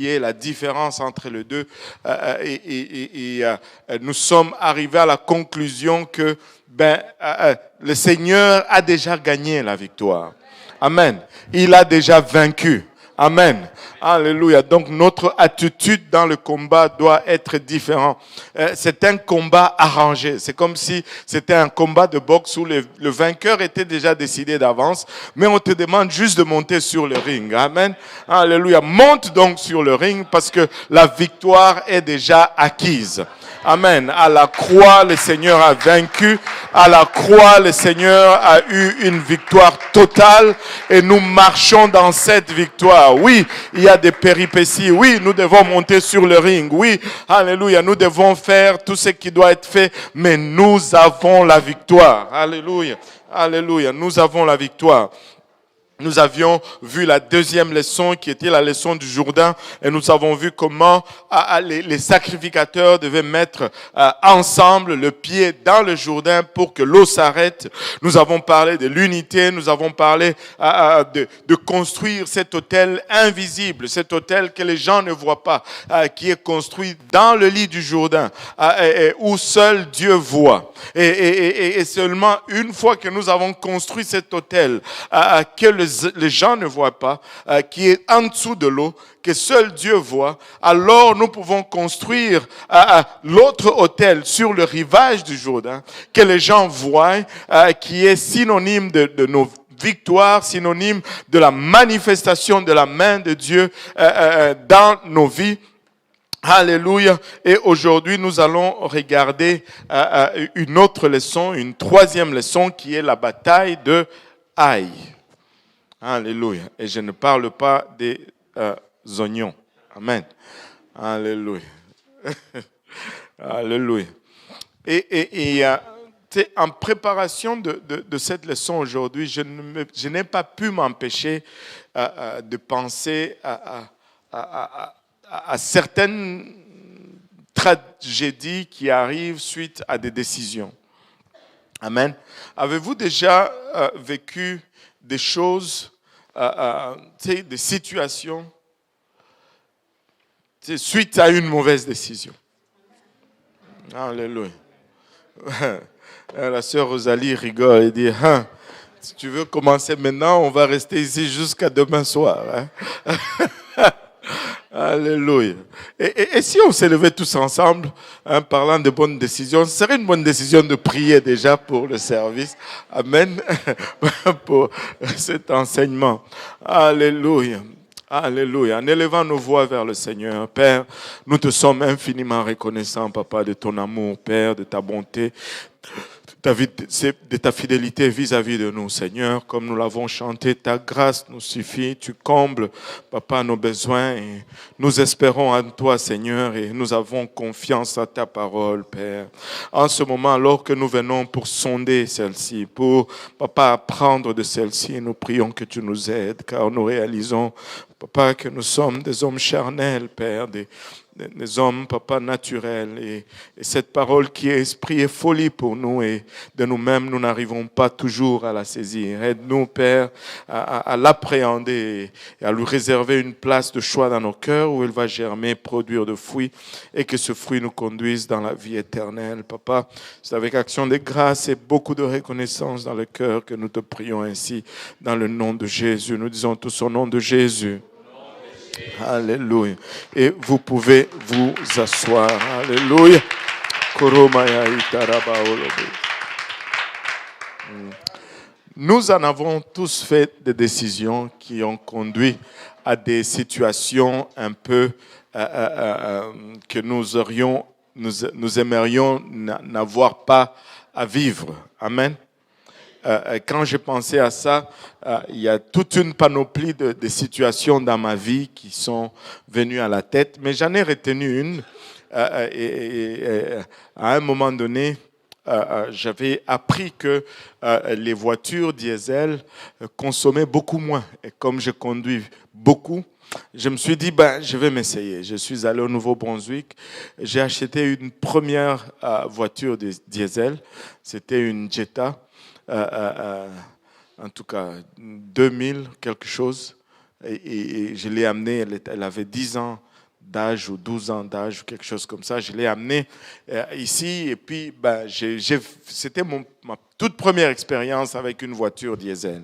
la différence entre les deux. Nous sommes arrivés à la conclusion que le Seigneur a déjà gagné la victoire. Amen. Il a déjà vaincu. Amen. Alléluia. Donc notre attitude dans le combat doit être différente. C'est un combat arrangé. C'est comme si c'était un combat de boxe où le vainqueur était déjà décidé d'avance, mais on te demande juste de monter sur le ring. Amen. Alléluia. Monte donc sur le ring parce que la victoire est déjà acquise. Amen. À la croix, le Seigneur a vaincu. À la croix, le Seigneur a eu une victoire totale et nous marchons dans cette victoire. Oui, il y a des péripéties. Oui, nous devons monter sur le ring. Oui, alléluia, nous devons faire tout ce qui doit être fait, mais nous avons la victoire. Alléluia, alléluia, nous avons la victoire. Nous avions vu la deuxième leçon qui était la leçon du Jourdain et nous avons vu comment les sacrificateurs devaient mettre ensemble le pied dans le Jourdain pour que l'eau s'arrête. Nous avons parlé de l'unité, nous avons parlé de construire cet autel invisible, cet autel que les gens ne voient pas, qui est construit dans le lit du Jourdain, où seul Dieu voit. Et seulement une fois que nous avons construit cet autel, que les gens ne voient pas, qui est en dessous de l'eau, que seul Dieu voit, alors nous pouvons construire l'autre autel sur le rivage du Jourdain, que les gens voient, qui est synonyme de nos victoires, synonyme de la manifestation de la main de Dieu dans nos vies. Alléluia. Et aujourd'hui, nous allons regarder une autre leçon, une troisième leçon qui est la bataille de Haï. Alléluia. Et je ne parle pas des oignons. Amen. Alléluia. Alléluia. Et en préparation de cette leçon aujourd'hui, je n'ai pas pu m'empêcher de penser à certaines tragédies qui arrivent suite à des décisions. Amen. Avez-vous déjà vécu des choses, des situations suite à une mauvaise décision? Alléluia. La sœur Rosalie rigole et dit, si tu veux commencer maintenant, on va rester ici jusqu'à demain soir. Alléluia. Et si on s'élevait tous ensemble, parlant de bonnes décisions, ce serait une bonne décision de prier déjà pour le service. Amen. Pour cet enseignement. Alléluia. Alléluia. En élevant nos voix vers le Seigneur, Père, nous te sommes infiniment reconnaissants, Papa, de ton amour, Père, de ta bonté, de ta fidélité vis-à-vis de nous, Seigneur. Comme nous l'avons chanté, ta grâce nous suffit. Tu combles, Papa, nos besoins. Et nous espérons en toi, Seigneur, et nous avons confiance à ta parole, Père. En ce moment, alors que nous venons pour sonder celle-ci, pour, Papa, apprendre de celle-ci, nous prions que tu nous aides, car nous réalisons, Papa, que nous sommes des hommes charnels, Père, des hommes, Papa, naturels. Et cette parole qui est esprit et folie pour nous, et de nous-mêmes, nous n'arrivons pas toujours à la saisir. Aide-nous, Père, à l'appréhender et à lui réserver une place de choix dans nos cœurs où elle va germer, produire de fruits, et que ce fruit nous conduise dans la vie éternelle. Papa, c'est avec action de grâce et beaucoup de reconnaissance dans le cœur que nous te prions ainsi, dans le nom de Jésus. Nous disons tous au nom de Jésus. Alléluia. Et vous pouvez vous asseoir. Alléluia. Nous en avons tous fait des décisions qui ont conduit à des situations un peu que nous aimerions n'avoir pas à vivre. Amen. Quand j'ai pensé à ça, il y a toute une panoplie de situations dans ma vie qui sont venues à la tête, mais j'en ai retenu une. À un moment donné, j'avais appris que les voitures diesel consommaient beaucoup moins. Et comme je conduis beaucoup, je me suis dit, je vais m'essayer. Je suis allé au Nouveau-Brunswick. J'ai acheté une première voiture diesel. C'était une Jetta. En tout cas 2000 quelque chose, et je l'ai amenée, elle avait 10 ans d'âge ou 12 ans d'âge ou quelque chose comme ça. Je l'ai amené ici et puis c'était ma toute première expérience avec une voiture diesel.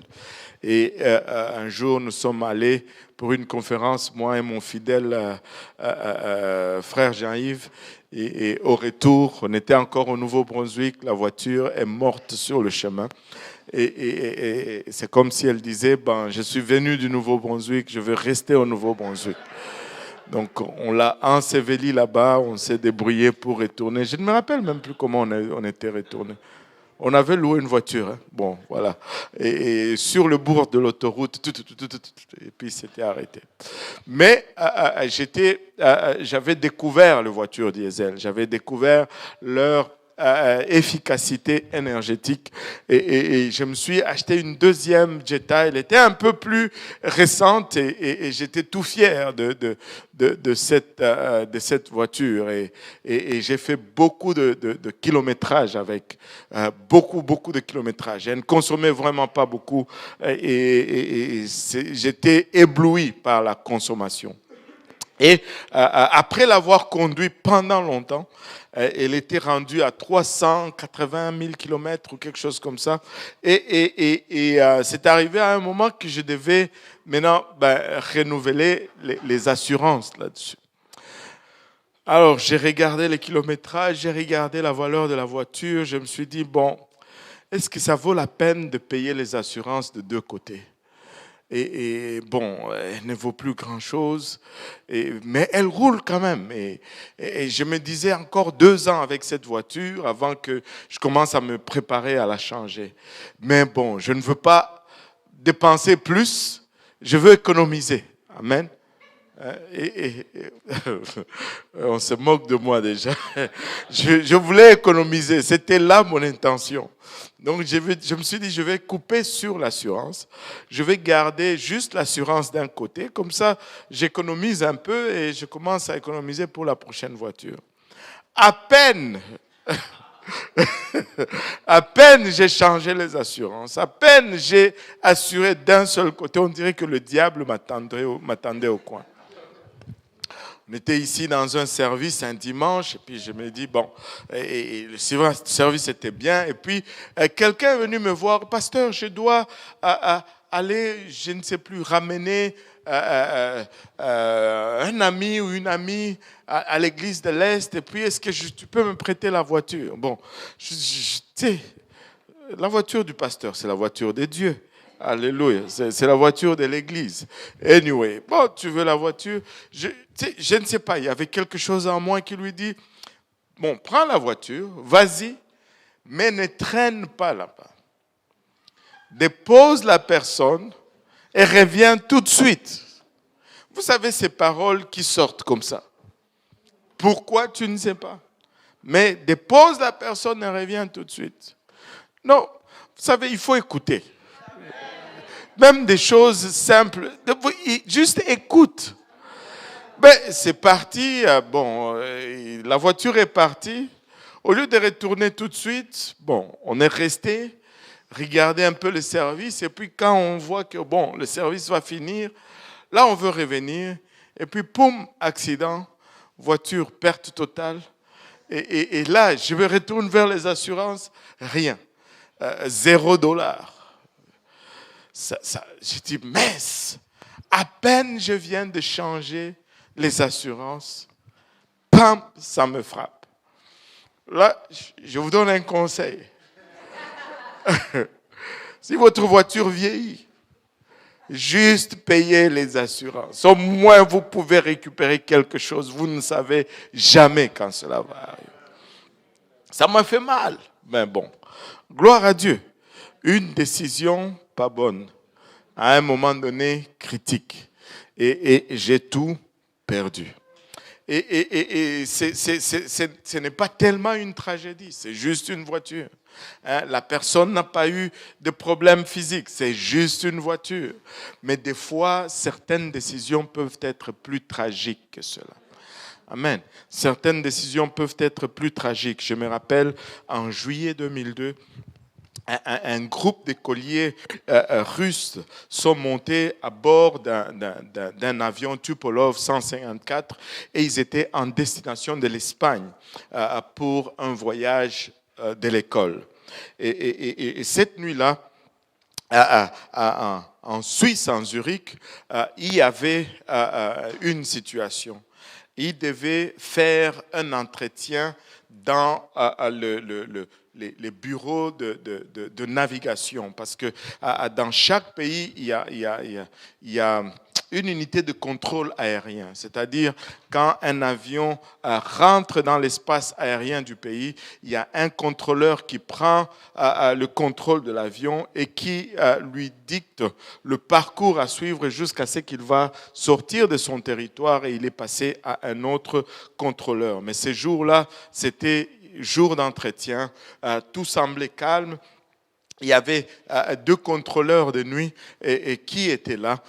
Et un jour, nous sommes allés pour une conférence, moi et mon fidèle frère Jean-Yves. Et au retour, on était encore au Nouveau-Brunswick, la voiture est morte sur le chemin. Et c'est comme si elle disait, je suis venu du Nouveau-Brunswick, je veux rester au Nouveau-Brunswick. Donc on l'a enseveli là-bas, on s'est débrouillé pour retourner. Je ne me rappelle même plus comment on était retourné. On avait loué une voiture, hein. Bon, voilà. Et sur le bord de l'autoroute, et puis c'était arrêté. Mais j'avais découvert les voitures diesel, j'avais découvert leur efficacité énergétique et je me suis acheté une deuxième Jetta. Elle était un peu plus récente et j'étais tout fier de cette voiture et j'ai fait beaucoup de kilométrage avec beaucoup de kilométrage. Elle ne consommait vraiment pas beaucoup et j'étais ébloui par la consommation. Et après l'avoir conduit pendant longtemps, elle était rendue à 380 000 kilomètres ou quelque chose comme ça. Et c'est arrivé à un moment que je devais maintenant renouveler les assurances là-dessus. Alors, j'ai regardé les kilométrages, j'ai regardé la valeur de la voiture. Je me suis dit, est-ce que ça vaut la peine de payer les assurances de deux côtés ? Et elle ne vaut plus grand-chose, mais elle roule quand même. Et je me disais encore 2 ans avec cette voiture avant que je commence à me préparer à la changer. Mais je ne veux pas dépenser plus, je veux économiser. Amen. On se moque de moi déjà. Je voulais économiser, c'était là mon intention. Donc je me suis dit, je vais couper sur l'assurance. Je vais garder juste l'assurance d'un côté. Comme ça, j'économise un peu et je commence à économiser pour la prochaine voiture. À peine j'ai changé les assurances, à peine j'ai assuré d'un seul côté, on dirait que le diable m'attendait au coin. On était ici dans un service un dimanche, et puis je me dis, et le service était bien, et puis quelqu'un est venu me voir, pasteur, je dois aller, je ne sais plus, ramener un ami ou une amie à l'église de l'Est, et puis est-ce que tu peux me prêter la voiture ? Tu sais, la voiture du pasteur, c'est la voiture de Dieu. Alléluia, c'est la voiture de l'église. Anyway, tu veux la voiture? Je ne sais pas, il y avait quelque chose en moi qui lui dit, prends la voiture, vas-y, mais ne traîne pas là-bas. Dépose la personne et reviens tout de suite. Vous savez ces paroles qui sortent comme ça. Pourquoi, tu ne sais pas. Mais dépose la personne et reviens tout de suite. Non, vous savez, il faut écouter. Même des choses simples. Juste écoute. C'est parti. La voiture est partie. Au lieu de retourner tout de suite, on est resté, regarder un peu le service. Et puis quand on voit que le service va finir, là on veut revenir. Et puis poum, accident, voiture, perte totale. Et là, je me retourne vers les assurances, rien. $0. J'ai dit, mince, à peine je viens de changer les assurances, pam, ça me frappe. Là, je vous donne un conseil. Si votre voiture vieillit, juste payez les assurances. Au moins, vous pouvez récupérer quelque chose. Vous ne savez jamais quand cela va arriver. Ça m'a fait mal, mais gloire à Dieu. Une décision pas bonne, à un moment donné critique, et j'ai tout perdu. Et ce n'est pas tellement une tragédie, c'est juste une voiture. La personne n'a pas eu de problème physique, c'est juste une voiture. Mais des fois, certaines décisions peuvent être plus tragiques que cela. Amen. Certaines décisions peuvent être plus tragiques. Je me rappelle, en juillet 2002, un groupe d'écoliers russes sont montés à bord d'un avion Tupolev 154 et ils étaient en destination de l'Espagne pour un voyage de l'école. Et cette nuit-là, en Suisse, en Zurich, il y avait une situation. Il devait faire un entretien dans les bureaux de navigation parce que dans chaque pays, il y a une unité de contrôle aérien, c'est-à-dire quand un avion rentre dans l'espace aérien du pays, il y a un contrôleur qui prend le contrôle de l'avion et qui lui dicte le parcours à suivre jusqu'à ce qu'il va sortir de son territoire et il est passé à un autre contrôleur. Mais ces jours-là, c'était jour d'entretien, tout semblait calme. Il y avait deux contrôleurs de nuit et qui étaient là.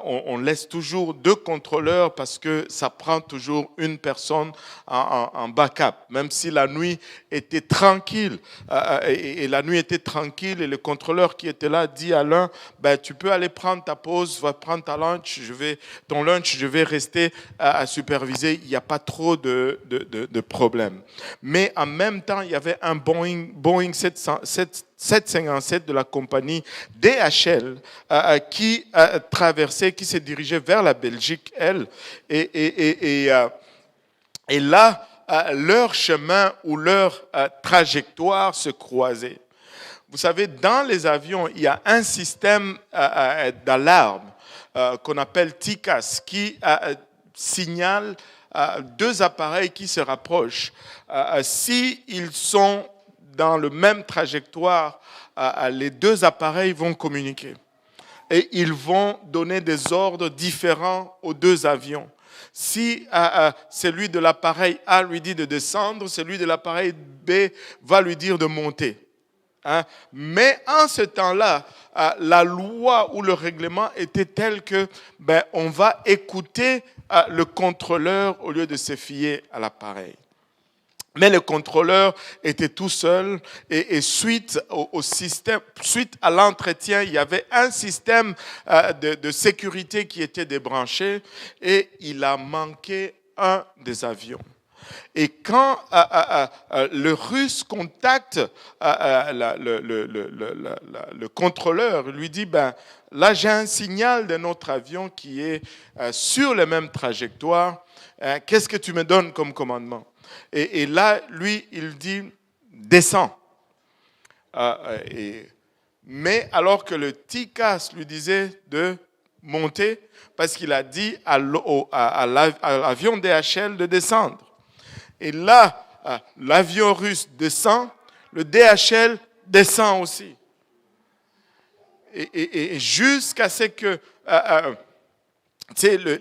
On laisse toujours deux contrôleurs parce que ça prend toujours une personne en backup. Même si la nuit était tranquille, et la nuit était tranquille et le contrôleur qui était là dit à l'un, tu peux aller prendre ta pause, va prendre ton lunch, je vais rester à superviser. Il n'y a pas trop de problèmes. Mais en même temps, il y avait un Boeing 757 de la compagnie DHL qui traversait, qui se dirigeait vers la Belgique, elle. Et là, leur chemin ou leur trajectoire se croisait. Vous savez, dans les avions, il y a un système d'alarme qu'on appelle TCAS qui signale deux appareils qui se rapprochent. S'ils sont dans le même trajectoire, les deux appareils vont communiquer. Et ils vont donner des ordres différents aux deux avions. Si celui de l'appareil A lui dit de descendre, celui de l'appareil B va lui dire de monter. Mais en ce temps-là, la loi ou le règlement était tel que on va écouter le contrôleur au lieu de se fier à l'appareil. Mais le contrôleur était tout seul et suite au système, suite à l'entretien, il y avait un système de sécurité qui était débranché et il a manqué un des avions. Et quand le Russe contacte le contrôleur, il lui dit, là j'ai un signal de notre avion qui est sur la même trajectoire, qu'est-ce que tu me donnes comme commandement ? Et là, lui, il dit, descends. Mais alors que le TCAS lui disait de monter, parce qu'il a dit à l'avion DHL de descendre. Et là, l'avion russe descend, le DHL descend aussi. Et jusqu'à ce que...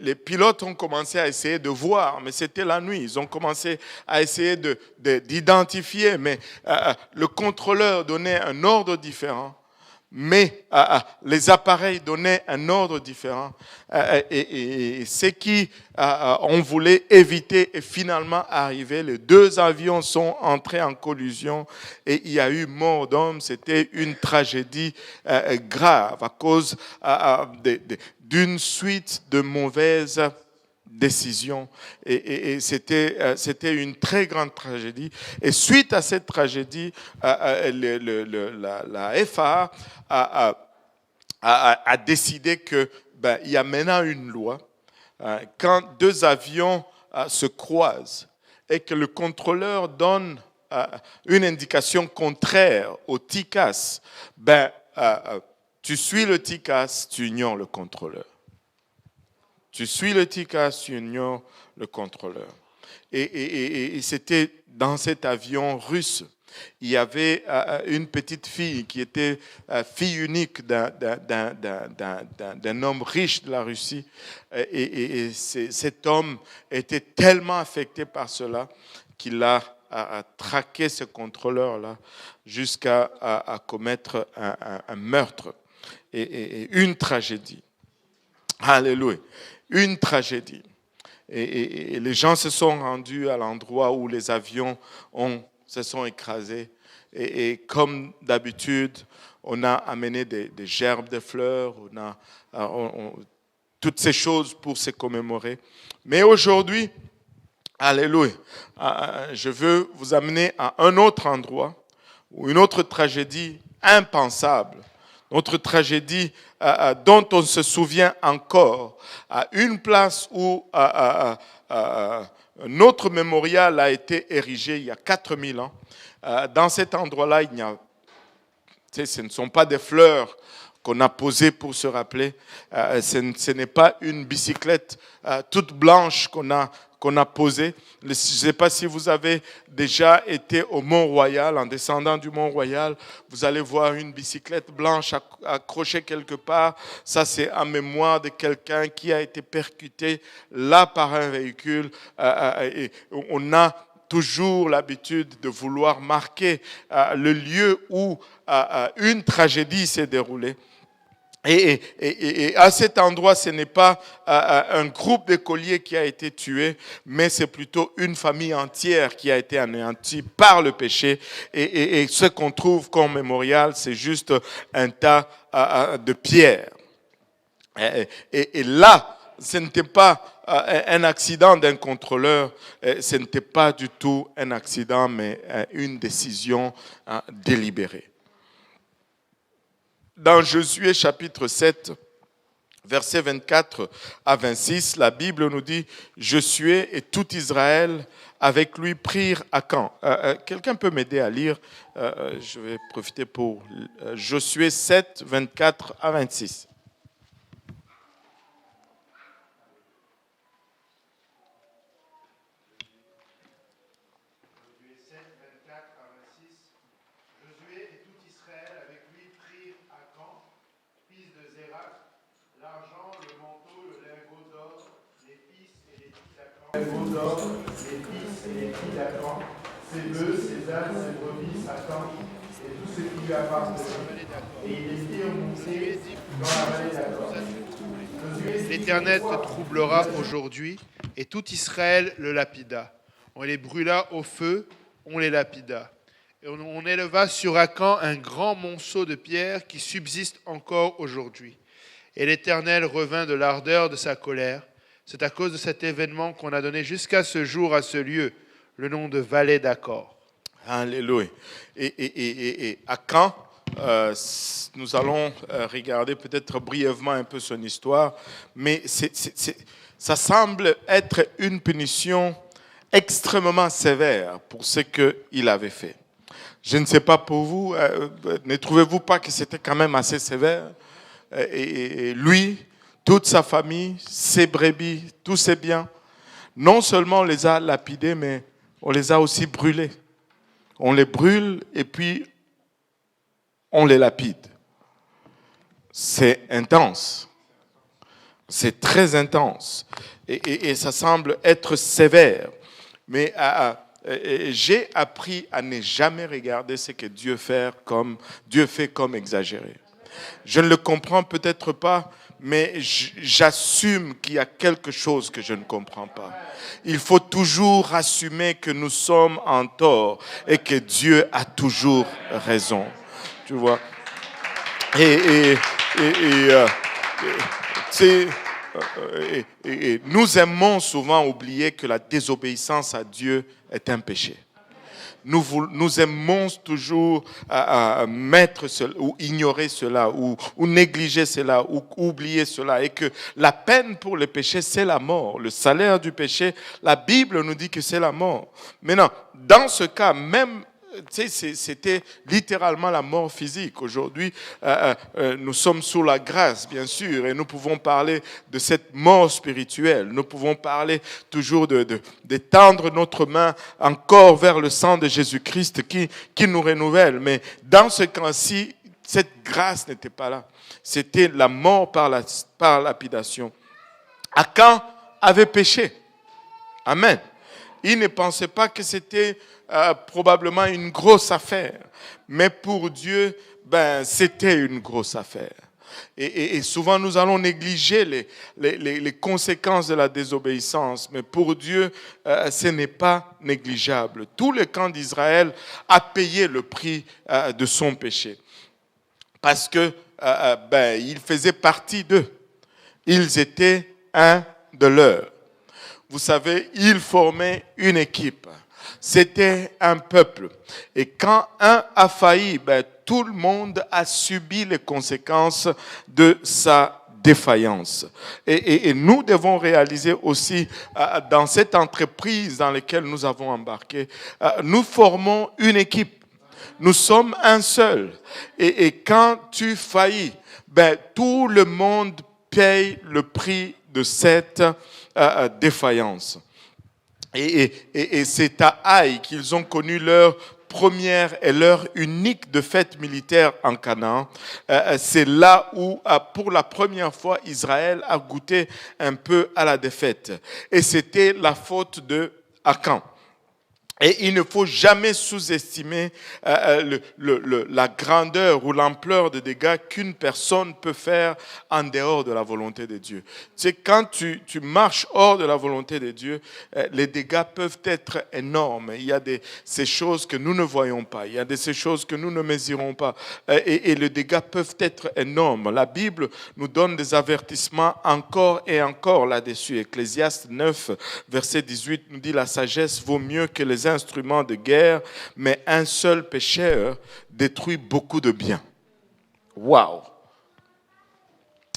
les pilotes ont commencé à essayer de voir, mais c'était la nuit. Ils ont commencé à essayer d'identifier, mais le contrôleur donnait un ordre différent, mais les appareils donnaient un ordre différent. Et ce qui on voulait éviter est finalement arrivé. Les deux avions sont entrés en collision et il y a eu mort d'hommes. C'était une tragédie grave à cause d'une suite de mauvaises décisions. Et c'était une très grande tragédie. Et suite à cette tragédie, la FAA a décidé qu'il y a maintenant une loi. Quand deux avions se croisent et que le contrôleur donne une indication contraire au TCAS, tu suis le TCAS, tu ignores le contrôleur. Tu suis le TCAS, tu ignores le contrôleur. Et c'était dans cet avion russe. Il y avait une petite fille qui était fille unique d'un homme riche de la Russie. Et cet homme était tellement affecté par cela qu'il a traqué ce contrôleur-là jusqu'à commettre un meurtre et une tragédie. Alléluia. Une tragédie. Et les gens se sont rendus à l'endroit où les avions se sont écrasés. Et comme d'habitude, on a amené des gerbes de fleurs, toutes ces choses pour se commémorer. Mais aujourd'hui, alléluia, je veux vous amener à un autre endroit, ou une autre tragédie impensable, notre tragédie dont on se souvient encore, à une place où notre mémorial a été érigé il y a 4000 ans. Dans cet endroit-là, ce ne sont pas des fleurs qu'on a posées pour se rappeler. Ce n'est pas une bicyclette toute blanche qu'on a posée. Je ne sais pas si vous avez déjà été au Mont-Royal. En descendant du Mont-Royal, vous allez voir une bicyclette blanche accrochée quelque part. Ça, c'est en mémoire de quelqu'un qui a été percuté là par un véhicule. Et on a toujours l'habitude de vouloir marquer le lieu où une tragédie s'est déroulée. Et à cet endroit, ce n'est pas un groupe d'écoliers qui a été tué, mais c'est plutôt une famille entière qui a été anéantie par le péché. Et ce qu'on trouve comme mémorial, c'est juste un tas de pierres. Et là, ce n'était pas un accident d'un contrôleur, ce n'était pas du tout un accident, mais une décision délibérée. Dans Josué chapitre 7, versets 24 à 26, la Bible nous dit « Josué et tout Israël avec lui prirent à Can ». Quelqu'un peut m'aider à lire? Je vais profiter pour Josué 7, 24 à 26. Les fils et les filles d'Acan, ses bœufs, ses ânes, ses brebis, sa tente et tout ce qui lui appartenait. Et il les fit monter dans la vallée d'Acan. L'Éternel te troublera aujourd'hui, et tout Israël le lapida. On les brûla au feu, on les lapida. Et on éleva sur Acan un grand monceau de pierres qui subsiste encore aujourd'hui. Et l'Éternel revint de l'ardeur de sa colère. C'est à cause de cet événement qu'on a donné jusqu'à ce jour à ce lieu le nom de vallée d'Accord. Alléluia. Et à Can, nous allons regarder peut-être brièvement un peu son histoire, mais ça semble être une punition extrêmement sévère pour ce qu'il avait fait. Je ne sais pas pour vous, ne trouvez-vous pas que c'était quand même assez sévère? Et lui, toute sa famille, ses brebis, tous ses biens, non seulement on les a lapidés, mais on les a aussi brûlés. On les brûle et puis on les lapide. C'est intense. C'est très intense. Et ça semble être sévère. Mais j'ai appris à ne jamais regarder ce que Dieu fait comme exagéré. Je ne le comprends peut-être pas, mais j'assume qu'il y a quelque chose que je ne comprends pas. Il faut toujours assumer que nous sommes en tort et que Dieu a toujours raison. Tu vois? Et nous aimons souvent oublier que la désobéissance à Dieu est un péché. Nous aimons toujours mettre cela, ou ignorer cela, ou négliger cela, ou oublier cela, et que la peine pour le péché, c'est la mort. Le salaire du péché, la Bible nous dit que c'est la mort. Maintenant, dans ce cas, même, c'était littéralement la mort physique. Aujourd'hui, nous sommes sous la grâce, bien sûr, et nous pouvons parler de cette mort spirituelle. Nous pouvons parler toujours d'étendre notre main encore vers le sang de Jésus-Christ qui nous renouvelle. Mais dans ce cas-ci, cette grâce n'était pas là. C'était la mort par lapidation. Acan avait péché. Amen. Il ne pensait pas que c'était probablement une grosse affaire. Mais pour Dieu, c'était une grosse affaire. Et souvent, nous allons négliger les conséquences de la désobéissance. Mais pour Dieu, ce n'est pas négligeable. Tout le camp d'Israël a payé le prix de son péché. Parce que il faisait partie d'eux. Ils étaient un de leurs. Vous savez, ils formaient une équipe. C'était un peuple. Et quand un a failli, tout le monde a subi les conséquences de sa défaillance. Et nous devons réaliser aussi, dans cette entreprise dans laquelle nous avons embarqué, nous formons une équipe. Nous sommes un seul. Et quand tu faillis, tout le monde paye le prix de cette défaillance. Et c'est à Haï qu'ils ont connu leur première et leur unique défaite militaire en Canaan. C'est là où, pour la première fois, Israël a goûté un peu à la défaite. Et c'était la faute de Akan. Et il ne faut jamais sous-estimer la grandeur ou l'ampleur des dégâts qu'une personne peut faire en dehors de la volonté de Dieu. Tu sais, quand tu marches hors de la volonté de Dieu, les dégâts peuvent être énormes. Il y a ces choses que nous ne voyons pas. Il y a ces choses que nous ne mesurons pas. Et les dégâts peuvent être énormes. La Bible nous donne des avertissements encore et encore là-dessus. Ecclésiaste 9, verset 18 nous dit « La sagesse vaut mieux que les instruments de guerre, mais un seul pécheur détruit beaucoup de biens. » Waouh!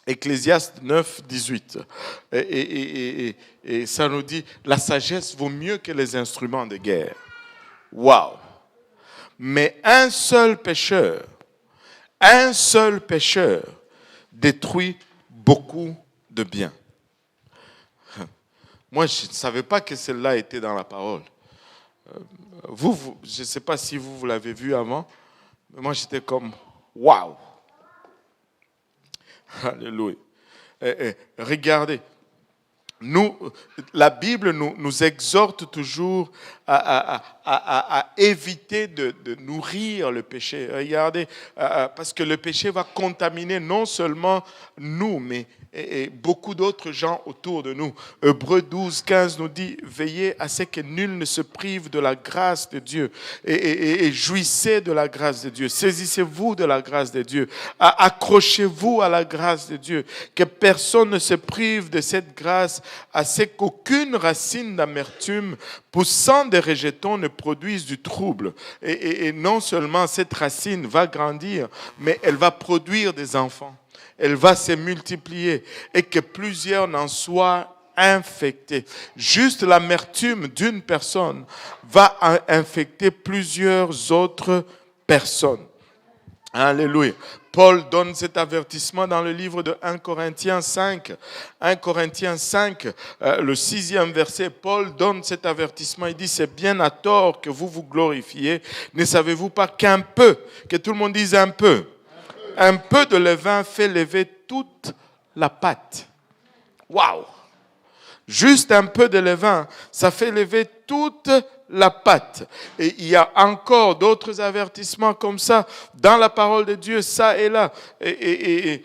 Ecclésiaste 9, 18. Et ça nous dit, la sagesse vaut mieux que les instruments de guerre. Waouh! Mais un seul pécheur détruit beaucoup de biens. Moi, je ne savais pas que celle-là était dans la parole. Vous, je ne sais pas si vous l'avez vu avant, mais moi j'étais comme waouh! Alléluia. Regardez, la Bible nous exhorte toujours à éviter de nourrir le péché. Regardez, parce que le péché va contaminer non seulement nous, mais et beaucoup d'autres gens autour de nous. Hébreux 12, 15 nous dit « Veillez à ce que nul ne se prive de la grâce de Dieu et jouissez de la grâce de Dieu. Saisissez-vous de la grâce de Dieu. Accrochez-vous à la grâce de Dieu. Que personne ne se prive de cette grâce, à ce qu'aucune racine d'amertume poussant des rejetons ne produise du trouble. » Et non seulement cette racine va grandir, mais elle va produire des enfants. Elle va se multiplier et que plusieurs n'en soient infectés. Juste l'amertume d'une personne va infecter plusieurs autres personnes. Alléluia. Paul donne cet avertissement dans le livre de 1 Corinthiens 5. 1 Corinthiens 5, le 6e verset, Paul donne cet avertissement. Il dit, c'est bien à tort que vous vous glorifiez. Ne savez-vous pas qu'un peu, que tout le monde dise un peu de levain fait lever toute la pâte. Waouh! Juste un peu de levain, ça fait lever toute la pâte. Et il y a encore d'autres avertissements comme ça dans la parole de Dieu, ça et là. Et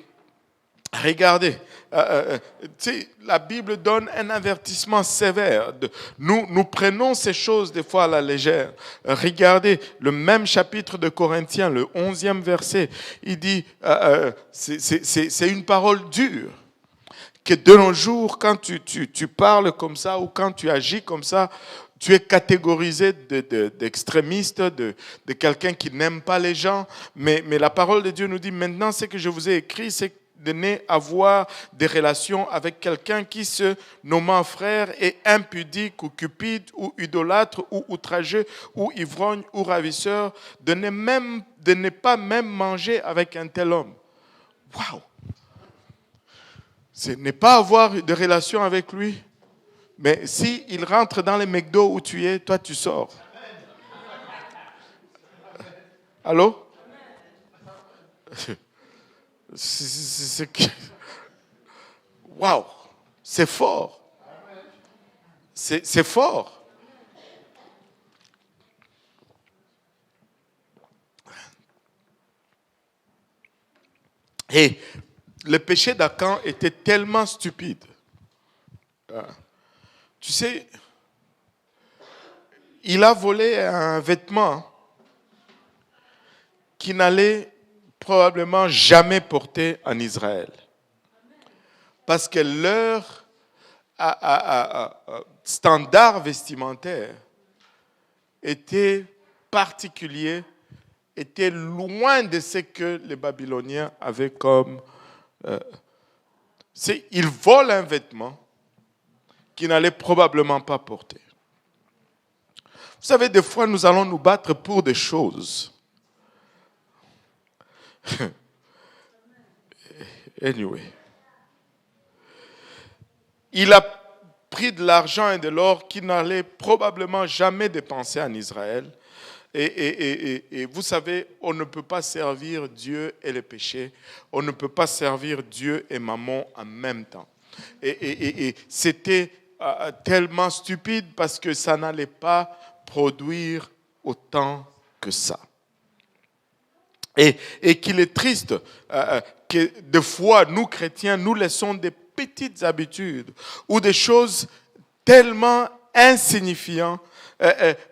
regardez, la Bible donne un avertissement sévère. Nous prenons ces choses des fois à la légère. Regardez le même chapitre de Corinthiens, le 11e verset. Il dit, c'est une parole dure. Que de nos jours, quand tu parles comme ça ou quand tu agis comme ça, tu es catégorisé d'extrémiste, de quelqu'un qui n'aime pas les gens. Mais la parole de Dieu nous dit, maintenant, ce que je vous ai écrit, c'est de ne avoir des relations avec quelqu'un qui se nommant frère est impudique ou cupide ou idolâtre ou outrageux ou ivrogne ou ravisseur, de ne pas même manger avec un tel homme. Waouh! Ce n'est pas avoir de relation avec lui, mais s'il rentre dans les McDo où tu es, toi tu sors. Allô? Waouh! C'est fort. C'est fort. Et le péché d'Akan était tellement stupide. Tu sais, il a volé un vêtement qu'il n'allait probablement jamais porter en Israël. Parce que leur standard vestimentaire était particulier, était loin de ce que les Babyloniens avaient comme... ils volent un vêtement qu'ils n'allaient probablement pas porter. Vous savez, des fois, nous allons nous battre pour des choses. Anyway. Il a pris de l'argent et de l'or qu'il n'allait probablement jamais dépenser en Israël. Et vous savez, on ne peut pas servir Dieu et le péché. On ne peut pas servir Dieu et Mammon en même temps. Et c'était tellement stupide parce que ça n'allait pas produire autant que ça. Et qu'il est triste que des fois, nous chrétiens, nous laissons des petites habitudes ou des choses tellement insignifiantes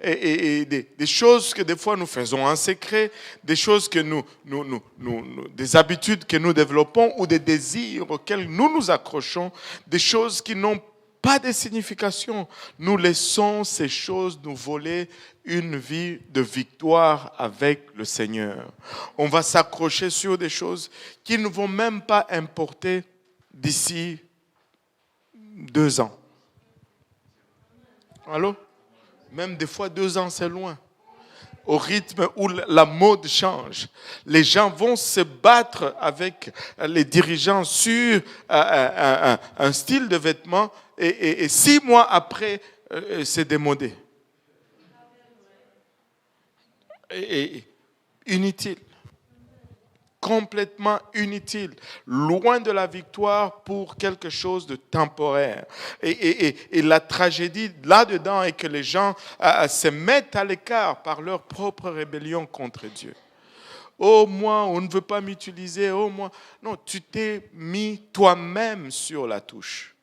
et des choses que des fois nous faisons en secret, des choses que des habitudes que nous développons ou des désirs auxquels nous nous accrochons, des choses qui n'ont pas de signification. Nous laissons ces choses nous voler une vie de victoire avec le Seigneur. On va s'accrocher sur des choses qui ne vont même pas importer d'ici 2 ans. Allô? Même des fois 2 ans, c'est loin. Au rythme où la mode change, les gens vont se battre avec les dirigeants sur un style de vêtement et 6 mois après, c'est démodé. Et inutile. Complètement inutile, loin de la victoire pour quelque chose de temporaire. Et la tragédie là-dedans est que les gens se mettent à l'écart par leur propre rébellion contre Dieu. Oh moi, on ne veut pas m'utiliser, oh moi. Non, tu t'es mis toi-même sur la touche.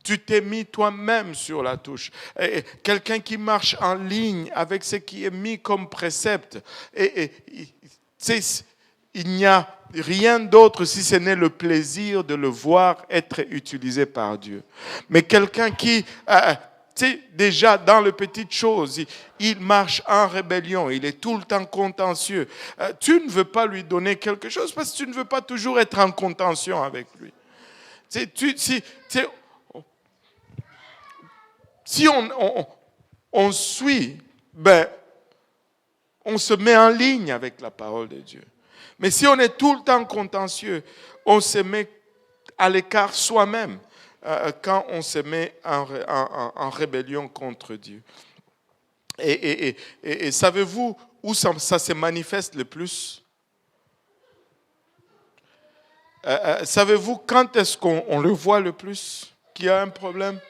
Tu t'es mis toi-même sur la touche. Quelqu'un qui marche en ligne avec ce qui est mis comme précepte. Il n'y a rien d'autre si ce n'est le plaisir de le voir être utilisé par Dieu. Mais quelqu'un qui, déjà dans les petites choses, il marche en rébellion, il est tout le temps contentieux. Tu ne veux pas lui donner quelque chose parce que tu ne veux pas toujours être en contention avec lui. Si on suit, on se met en ligne avec la parole de Dieu. Mais si on est tout le temps contentieux, on se met à l'écart soi-même quand on se met en rébellion contre Dieu. Et savez-vous où ça se manifeste le plus? Savez-vous quand est-ce qu'on le voit le plus qu'il y a un problème?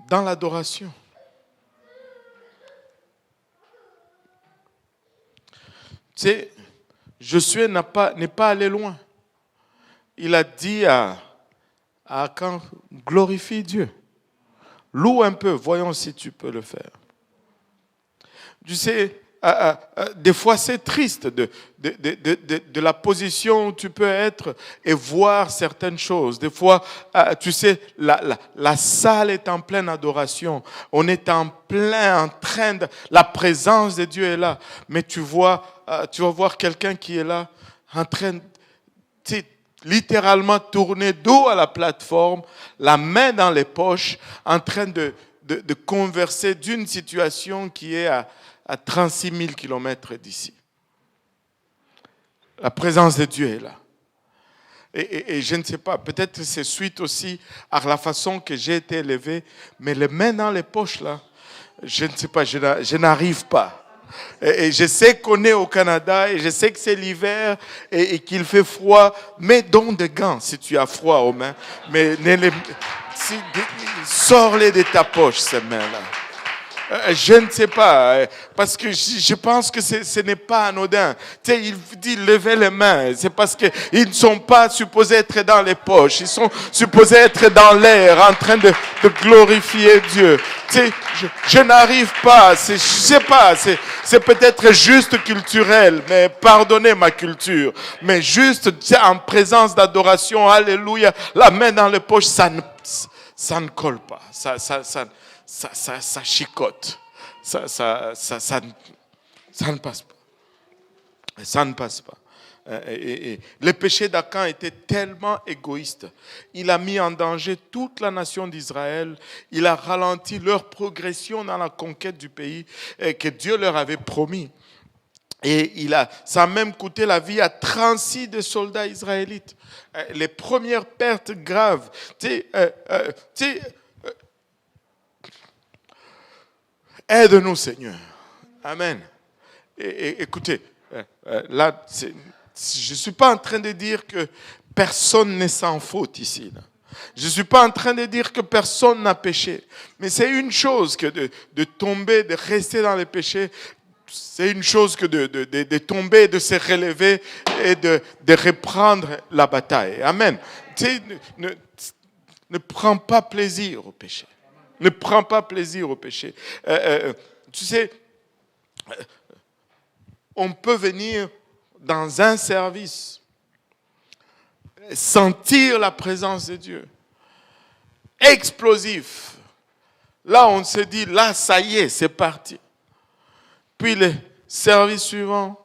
Dans l'adoration. Tu sais, Josué n'est pas allé loin. Il a dit à Akan, glorifie Dieu. Loue un peu, voyons si tu peux le faire. Tu sais, des fois c'est triste de la position où tu peux être et voir certaines choses. Des fois, tu sais, la salle est en pleine adoration. On est en train de... La présence de Dieu est là. Mais tu vas voir quelqu'un qui est là en train de littéralement tourner dos à la plateforme, la main dans les poches, en train de converser d'une situation qui est à 36 000 kilomètres d'ici. La présence de Dieu est là. Et je ne sais pas, peut-être c'est suite aussi à la façon que j'ai été élevé, mais les mains dans les poches là, je ne sais pas, je n'arrive pas. Et je sais qu'on est au Canada et je sais que c'est l'hiver et qu'il fait froid. Mets donc des gants si tu as froid aux mains. Mais sors-les de ta poche, ces mains-là. Je ne sais pas, parce que je pense que ce n'est pas anodin. Tu sais, il dit lever les mains, c'est parce qu'ils ne sont pas supposés être dans les poches, ils sont supposés être dans l'air, en train de glorifier Dieu. Tu sais, je n'arrive pas, je sais pas, c'est peut-être juste culturel, mais pardonnez ma culture, mais juste tu sais, en présence d'adoration, alléluia, la main dans les poches, ça ne colle pas, ça chicote. Ça ne passe pas. Ça ne passe pas. Et le péché d'Akan était tellement égoïste. Il a mis en danger toute la nation d'Israël. Il a ralenti leur progression dans la conquête du pays que Dieu leur avait promis. Et ça a même coûté la vie à 36 des soldats israélites. Les premières pertes graves. Aide-nous, Seigneur. Amen. Et écoutez, là, je ne suis pas en train de dire que personne n'est sans faute ici. Là. Je ne suis pas en train de dire que personne n'a péché. Mais c'est une chose que de tomber, de rester dans le péché. C'est une chose que de tomber, de se relever et de reprendre la bataille. Amen. Tu sais, ne prends pas plaisir au péché. Ne prends pas plaisir au péché. Tu sais, on peut venir dans un service, sentir la présence de Dieu, explosif. Là, on se dit, là, ça y est, c'est parti. Puis le service suivant,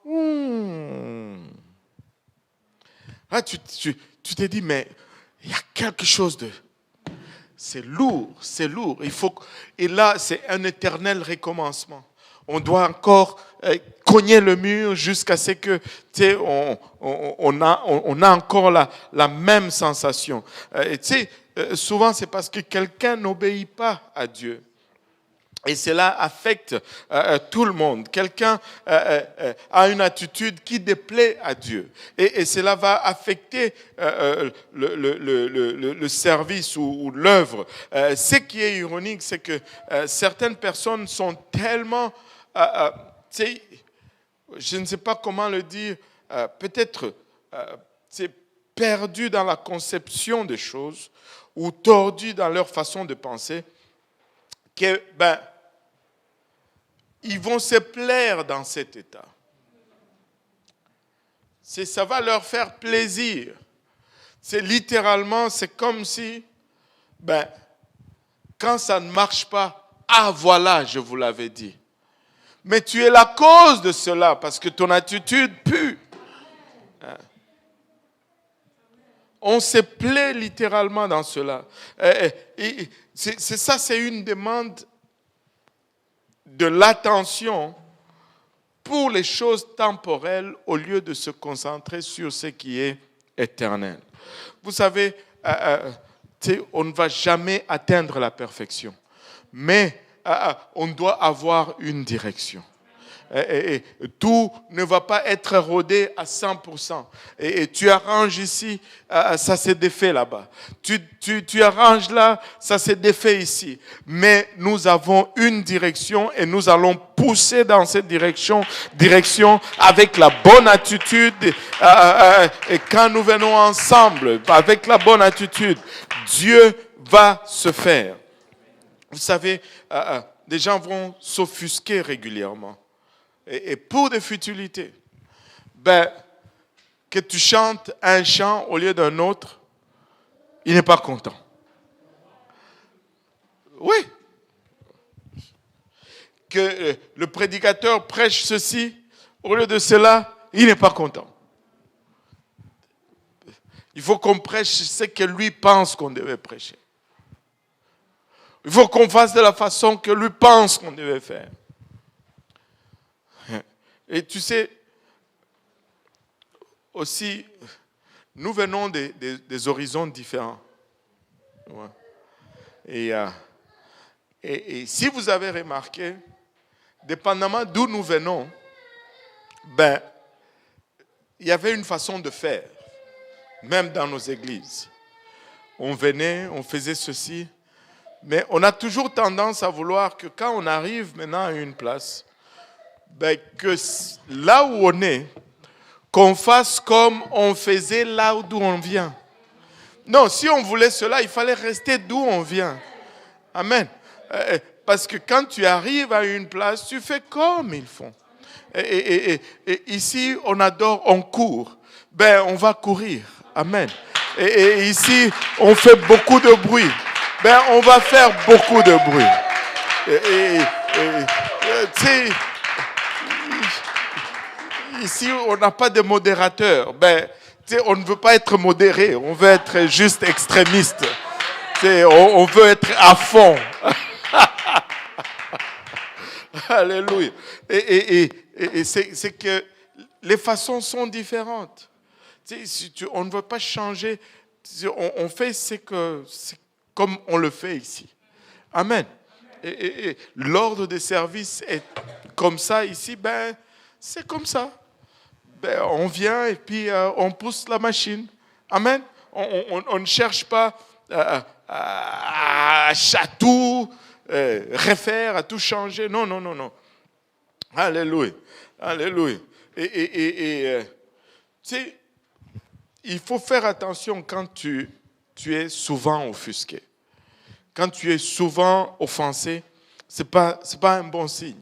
là, tu te dis, mais il y a quelque chose de... C'est lourd, c'est lourd. Et là, c'est un éternel recommencement. On doit encore cogner le mur jusqu'à ce que, tu sais, on a encore la même sensation. Tu sais, souvent, c'est parce que quelqu'un n'obéit pas à Dieu. Et cela affecte tout le monde. Quelqu'un a une attitude qui déplaît à Dieu. Et cela va affecter le service ou l'œuvre. Ce qui est ironique, c'est que certaines personnes sont tellement... je ne sais pas comment le dire, peut-être perdues dans la conception des choses ou tordues dans leur façon de penser, que, ils vont se plaire dans cet état. Ça va leur faire plaisir. C'est littéralement, c'est comme si, quand ça ne marche pas, ah voilà, je vous l'avais dit. Mais tu es la cause de cela parce que ton attitude pue. On se plaît littéralement dans cela. C'est une demande de l'attention pour les choses temporelles au lieu de se concentrer sur ce qui est éternel. Vous savez, on ne va jamais atteindre la perfection, mais on doit avoir une direction. Et tout ne va pas être rodé à 100%. Et tu arranges ici, ça s'est défait là-bas. Tu arranges là, ça s'est défait ici. Mais nous avons une direction et nous allons pousser dans cette direction avec la bonne attitude. Et quand nous venons ensemble, avec la bonne attitude, Dieu va se faire. Vous savez, des gens vont s'offusquer régulièrement. Et pour des futilités, que tu chantes un chant au lieu d'un autre, il n'est pas content. Oui. Que le prédicateur prêche ceci, au lieu de cela, il n'est pas content. Il faut qu'on prêche ce que lui pense qu'on devait prêcher. Il faut qu'on fasse de la façon que lui pense qu'on devait faire. Et tu sais, aussi, nous venons des horizons différents. Et si vous avez remarqué, dépendamment d'où nous venons, il y avait une façon de faire, même dans nos églises. On venait, on faisait ceci, Mais on a toujours tendance à vouloir que quand on arrive maintenant à une place, que là où on est, qu'on fasse comme on faisait là d'où on vient. Non, si on voulait cela, il fallait rester d'où on vient. Amen. Parce que quand tu arrives à une place, tu fais comme ils font. Et ici, on adore, on court. On va courir. Amen. Et ici, on fait beaucoup de bruit. On va faire beaucoup de bruit. Tu sais, ici, on n'a pas de modérateur. On ne veut pas être modéré. On veut être juste extrémiste. On veut être à fond. Alléluia. Et c'est que les façons sont différentes. On ne veut pas changer. On fait c'est comme on le fait ici. Amen. Et l'ordre des services est comme ça ici. C'est comme ça. On vient et puis on pousse la machine. Amen. On ne cherche pas à tout refaire, à tout changer. Non. Alléluia. Alléluia. Tu sais, il faut faire attention quand tu es souvent offusqué. Quand tu es souvent offensé, ce n'est pas un bon signe.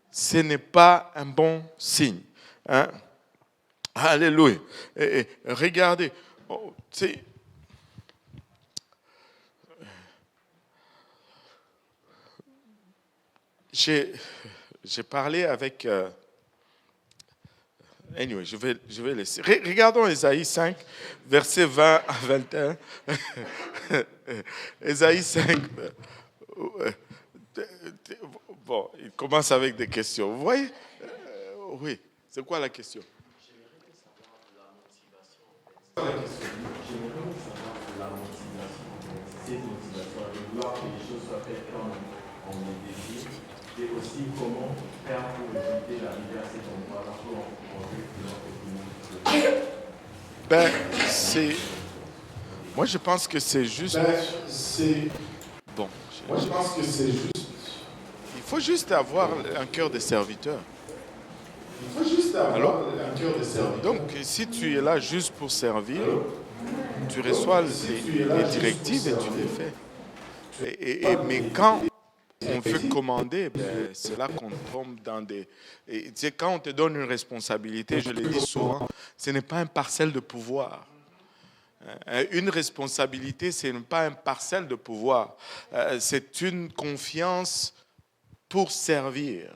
Ce n'est pas un bon signe. Hein? Alléluia. Et regardez, j'ai parlé avec... Anyway, je vais laisser. Regardons Ésaïe 5, versets 20 à 21. Ésaïe 5. Bon, il commence avec des questions. Vous voyez? Oui. C'est quoi la question? J'aimerais savoir la motivation. Cette motivation, de vouloir que les choses soient faites comme on les désire. Et aussi comment faire pour éviter d'arriver à cet endroit-là pour moi je pense que c'est juste. Bon. Moi je pense que c'est juste. Il faut juste avoir un cœur de serviteur. Il faut juste avoir un cœur de serviteur. Donc si tu es là juste pour servir, tu reçois les directives et tu les fais. Mais quand on veut commander, c'est là qu'on tombe dans des... Et, tu sais, quand on te donne une responsabilité, je le dis souvent, ce n'est pas un parcelle de pouvoir. Une responsabilité, ce n'est pas un parcelle de pouvoir. C'est une confiance pour servir.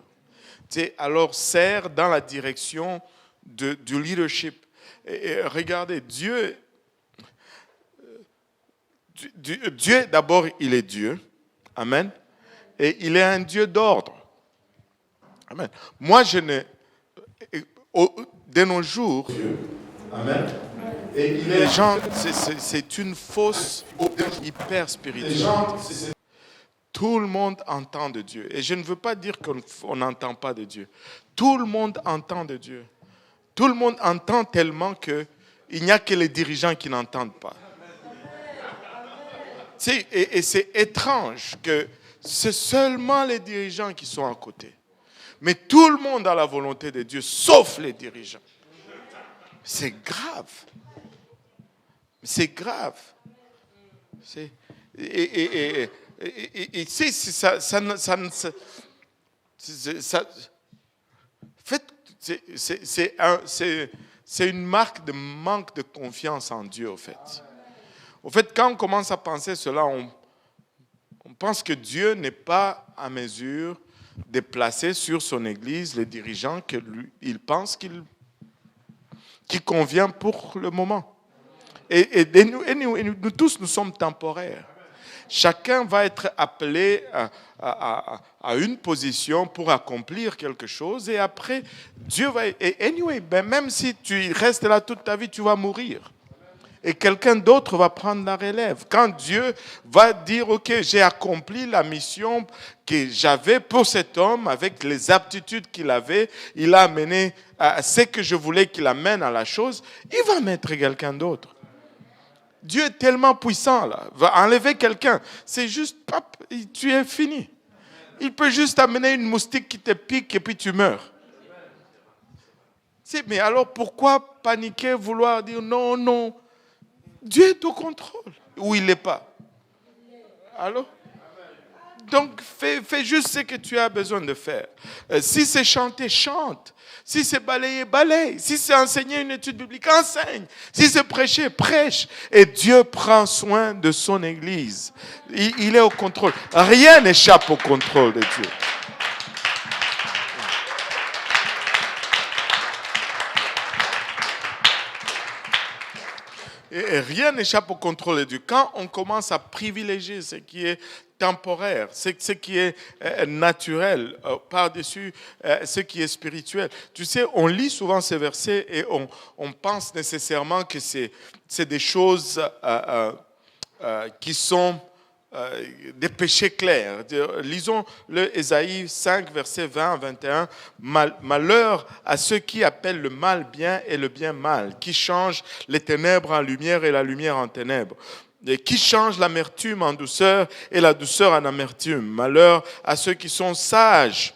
Tu sais, alors, sert dans la direction du leadership. Et regardez, Dieu, d'abord, il est Dieu. Amen. Et il est un Dieu d'ordre. Amen. Moi, de nos jours, Amen. Et les gens, c'est une fausse hyper spiritualité. Tout le monde entend de Dieu. Et je ne veux pas dire qu'on n'entend pas de Dieu. Tout le monde entend de Dieu. Tout le monde entend tellement qu'il n'y a que les dirigeants qui n'entendent pas. Et c'est étrange que c'est seulement les dirigeants qui sont à côté. Mais tout le monde a la volonté de Dieu, sauf les dirigeants. C'est grave. C'est grave. C'est une marque de manque de confiance en Dieu, au fait. Au fait, quand on commence à penser cela, on pense que Dieu n'est pas à mesure de placer sur son Église les dirigeants qu'il pense qu'il convient pour le moment. Et nous tous, nous sommes temporaires. Chacun va être appelé à une position pour accomplir quelque chose. Et après, Dieu va... même si tu restes là toute ta vie, tu vas mourir. Et quelqu'un d'autre va prendre la relève. Quand Dieu va dire, OK, j'ai accompli la mission que j'avais pour cet homme avec les aptitudes qu'il avait, il a amené à ce que je voulais qu'il amène à la chose, il va mettre quelqu'un d'autre. Dieu est tellement puissant, là. Va enlever quelqu'un. C'est juste, pop, tu es fini. Il peut juste amener une moustique qui te pique et puis tu meurs. Mais alors pourquoi paniquer, vouloir dire non, non? Dieu est au contrôle. Ou il n'est pas. Alors? Donc, fais juste ce que tu as besoin de faire. Si c'est chanter, chante. Si c'est balayer, balaye. Si c'est enseigner une étude biblique, enseigne. Si c'est prêcher, prêche. Et Dieu prend soin de son Église. Il est au contrôle. Rien n'échappe au contrôle de Dieu. Et rien n'échappe au contrôle de Dieu. Quand on commence à privilégier ce qui est temporaire, ce qui est naturel, par-dessus ce qui est spirituel. Tu sais, on lit souvent ces versets et on pense nécessairement que c'est des choses qui sont des péchés clairs. Lisons le Ésaïe 5, versets 20 à 21. Malheur à ceux qui appellent le mal bien et le bien mal, qui changent les ténèbres en lumière et la lumière en ténèbres. Et qui change l'amertume en douceur et la douceur en amertume. Malheur à ceux qui sont sages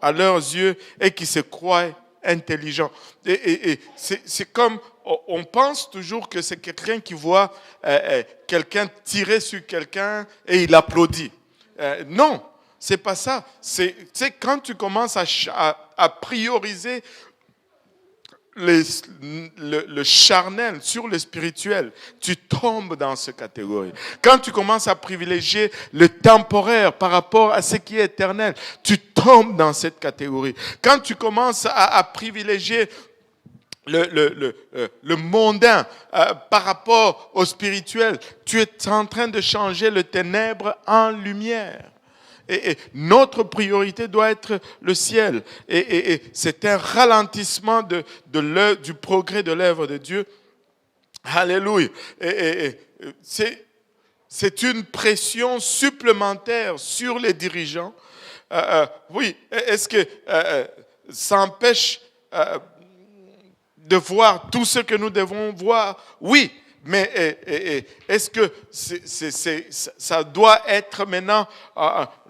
à leurs yeux et qui se croient intelligents. Et c'est comme, on pense toujours que c'est quelqu'un qui voit quelqu'un tirer sur quelqu'un et il applaudit. Non, c'est pas ça. C'est quand tu commences à prioriser le charnel sur le spirituel, tu tombes dans cette catégorie. Quand tu commences à privilégier le temporaire par rapport à ce qui est éternel, tu tombes dans cette catégorie. Quand tu commences à privilégier le mondain par rapport au spirituel, tu es en train de changer le ténèbre en lumière. Et notre priorité doit être le ciel. Et c'est un ralentissement du progrès de l'œuvre de Dieu. Alléluia. C'est une pression supplémentaire sur les dirigeants. Oui, est-ce que ça empêche de voir tout ce que nous devons voir? Oui. Mais est-ce que ça doit être maintenant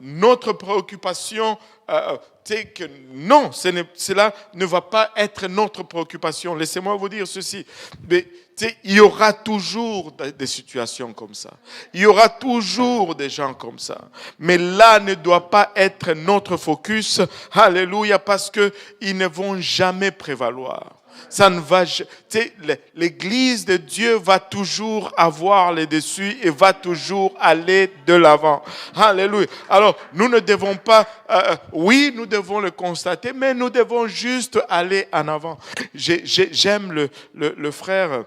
notre préoccupation? Que non, cela ne va pas être notre préoccupation. Laissez-moi vous dire ceci. Mais, il y aura toujours des situations comme ça. Il y aura toujours des gens comme ça. Mais là ne doit pas être notre focus. Alléluia, parce qu'ils ne vont jamais prévaloir. Ça ne va, l'Église de Dieu va toujours avoir le dessus et va toujours aller de l'avant. Alléluia. Alors, nous ne devons pas, oui, nous devons le constater, mais nous devons juste aller en avant. J'aime le frère.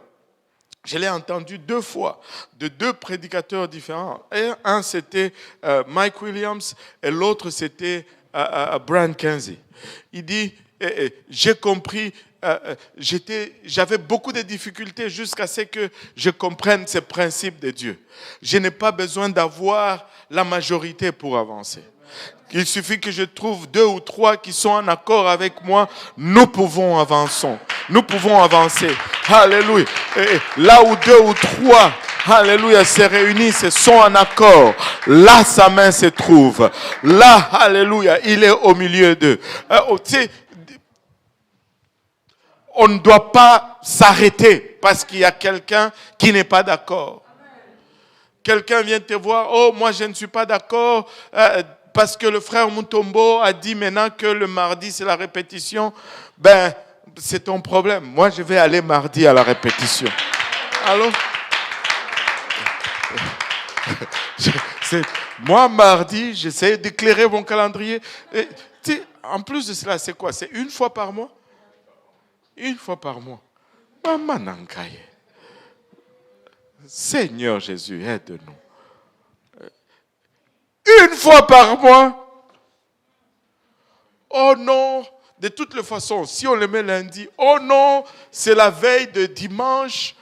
Je l'ai entendu 2 fois de 2 prédicateurs différents. Un c'était Mike Williams et l'autre c'était Brian Kenzie. Il dit, j'ai compris. J'avais beaucoup de difficultés jusqu'à ce que je comprenne ces principes de Dieu. Je n'ai pas besoin d'avoir la majorité pour avancer. Il suffit que je trouve 2 ou 3 qui sont en accord avec moi. Nous pouvons avancer. Nous pouvons avancer. Alléluia. Et là où 2 ou 3, alléluia, se réunissent et sont en accord, là sa main se trouve. Là, alléluia, il est au milieu d'eux. On ne doit pas s'arrêter parce qu'il y a quelqu'un qui n'est pas d'accord. Quelqu'un vient te voir, oh, moi je ne suis pas d'accord parce que le frère Mutombo a dit maintenant que le mardi c'est la répétition. Ben, c'est ton problème. Moi je vais aller mardi à la répétition. Alors, moi mardi, j'essaie d'éclairer mon calendrier. Et, en plus de cela, c'est quoi? C'est 1 fois par mois? 1 fois par mois. Maman Nankaye. Seigneur Jésus, aide-nous. 1 fois par mois. Oh non, de toutes les façons, si on le met lundi, oh non, c'est la veille de dimanche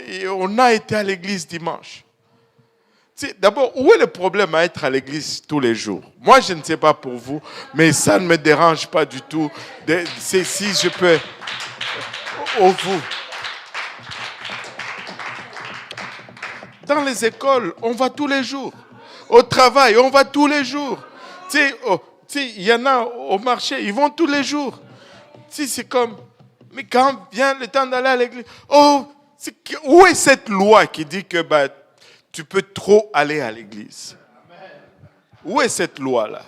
et on a été à l'église dimanche. D'abord, où est le problème à être à l'église tous les jours? Moi, je ne sais pas pour vous, mais ça ne me dérange pas du tout. Si je peux... Oh, vous. dans les écoles, on va tous les jours. Au travail, on va tous les jours. Il y en a au marché, ils vont tous les jours. C'est comme, mais quand vient le temps d'aller à l'église, où est cette loi qui dit que tu peux trop aller à l'église? Où est cette loi-là?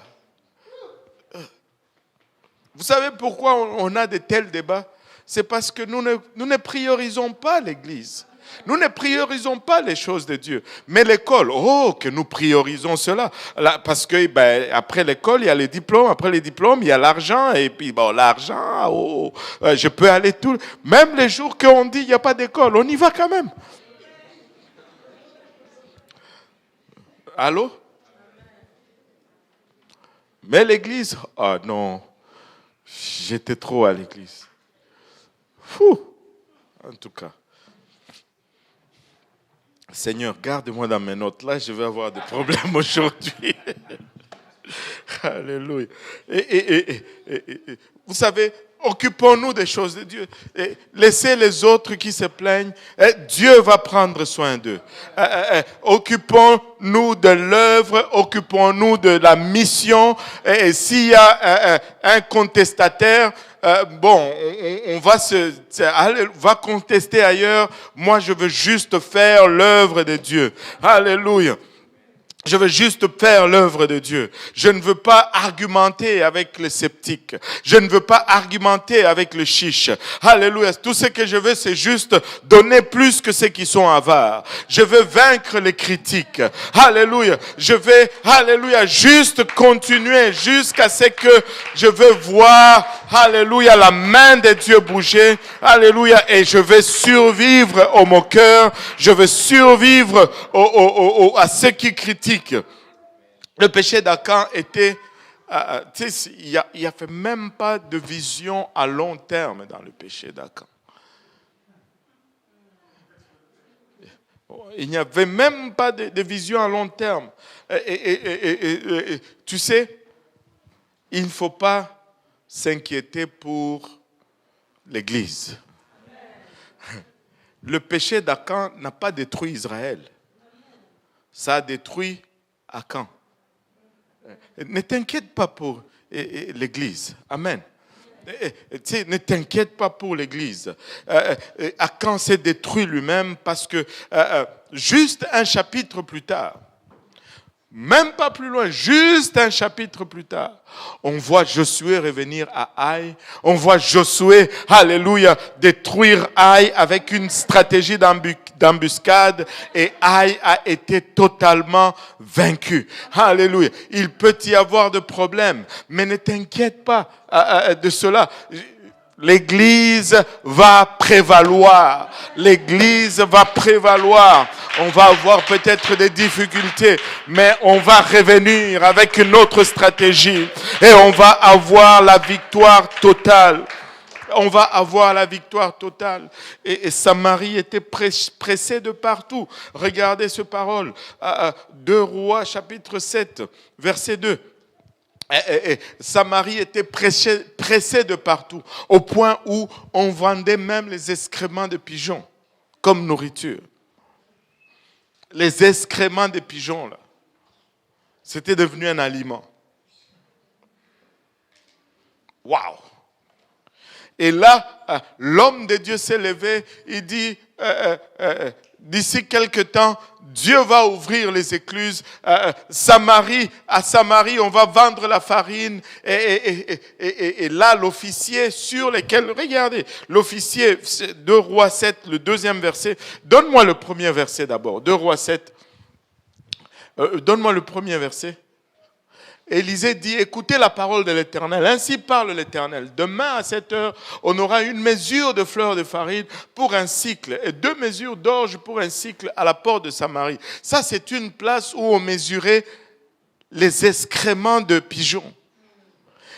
Vous savez pourquoi on a de tels débats? C'est parce que nous ne priorisons pas l'église. Nous ne priorisons pas les choses de Dieu. Mais l'école, que nous priorisons cela. Là, parce que après l'école, il y a les diplômes. Après les diplômes, il y a l'argent. Et puis, l'argent, je peux aller tout. Même les jours qu'on dit qu'il n'y a pas d'école, on y va quand même. Allô? Mais l'église, non, j'étais trop à l'église. En tout cas. Seigneur, garde-moi dans mes notes. Là, je vais avoir des problèmes aujourd'hui. Alléluia. Vous savez, occupons-nous des choses de Dieu. Laissez les autres qui se plaignent. Dieu va prendre soin d'eux. Occupons-nous de l'œuvre. Occupons-nous de la mission. Et s'il y a un contestataire, on va contester ailleurs. Moi, je veux juste faire l'œuvre de Dieu. Alléluia. Je veux juste faire l'œuvre de Dieu. Je ne veux pas argumenter avec les sceptiques. Je ne veux pas argumenter avec le chiche. Alléluia. Tout ce que je veux, c'est juste donner plus que ceux qui sont avares. Je veux vaincre les critiques. Alléluia. Je vais, alléluia, juste continuer jusqu'à ce que je veux voir, alléluia, la main de Dieu bouger. Alléluia. Et je vais survivre aux moqueurs. Je vais survivre à ceux qui critiquent. Le péché d'Akan était, il n'y avait même pas de vision à long terme dans le péché d'Akan. Il n'y avait même pas de vision à long terme. Tu sais, il ne faut pas s'inquiéter pour l'Église. Le péché d'Akan n'a pas détruit Israël. Ça a détruit Akan. Ne t'inquiète pas pour l'Église. Amen. Ne t'inquiète pas pour l'Église. Akan s'est détruit lui-même parce que juste un chapitre plus tard, même pas plus loin, juste un chapitre plus tard, on voit Josué revenir à Haï. On voit Josué, alléluia, détruire Haï avec une stratégie d'embuscade. Et Haï a été totalement vaincu. Alléluia. Il peut y avoir de problèmes, mais ne t'inquiète pas de cela. L'Église va prévaloir. L'Église va prévaloir. On va avoir peut-être des difficultés, mais on va revenir avec une autre stratégie et on va avoir la victoire totale. On va avoir la victoire totale. Et Samarie était pressée de partout. Regardez ce parole. 2 Rois, chapitre 7, verset 2. Samarie était pressée de partout, au point où on vendait même les excréments de pigeons comme nourriture. Les excréments de pigeons, là, c'était devenu un aliment. Waouh! Et là, l'homme de Dieu s'est levé, il dit, d'ici quelque temps, Dieu va ouvrir les écluses. À Samarie, on va vendre la farine. Et là, l'officier sur lequel, regardez, l'officier, 2 Rois 7, le 2e verset. Donne-moi le premier verset d'abord. 2 Rois 7. Donne-moi le premier verset. Élisée dit, écoutez la parole de l'Éternel. Ainsi parle l'Éternel. Demain à 7 heures, on aura une mesure de fleur de farine pour un cycle et 2 mesures d'orge pour un cycle à la porte de Samarie. Ça, c'est une place où on mesurait les excréments de pigeons.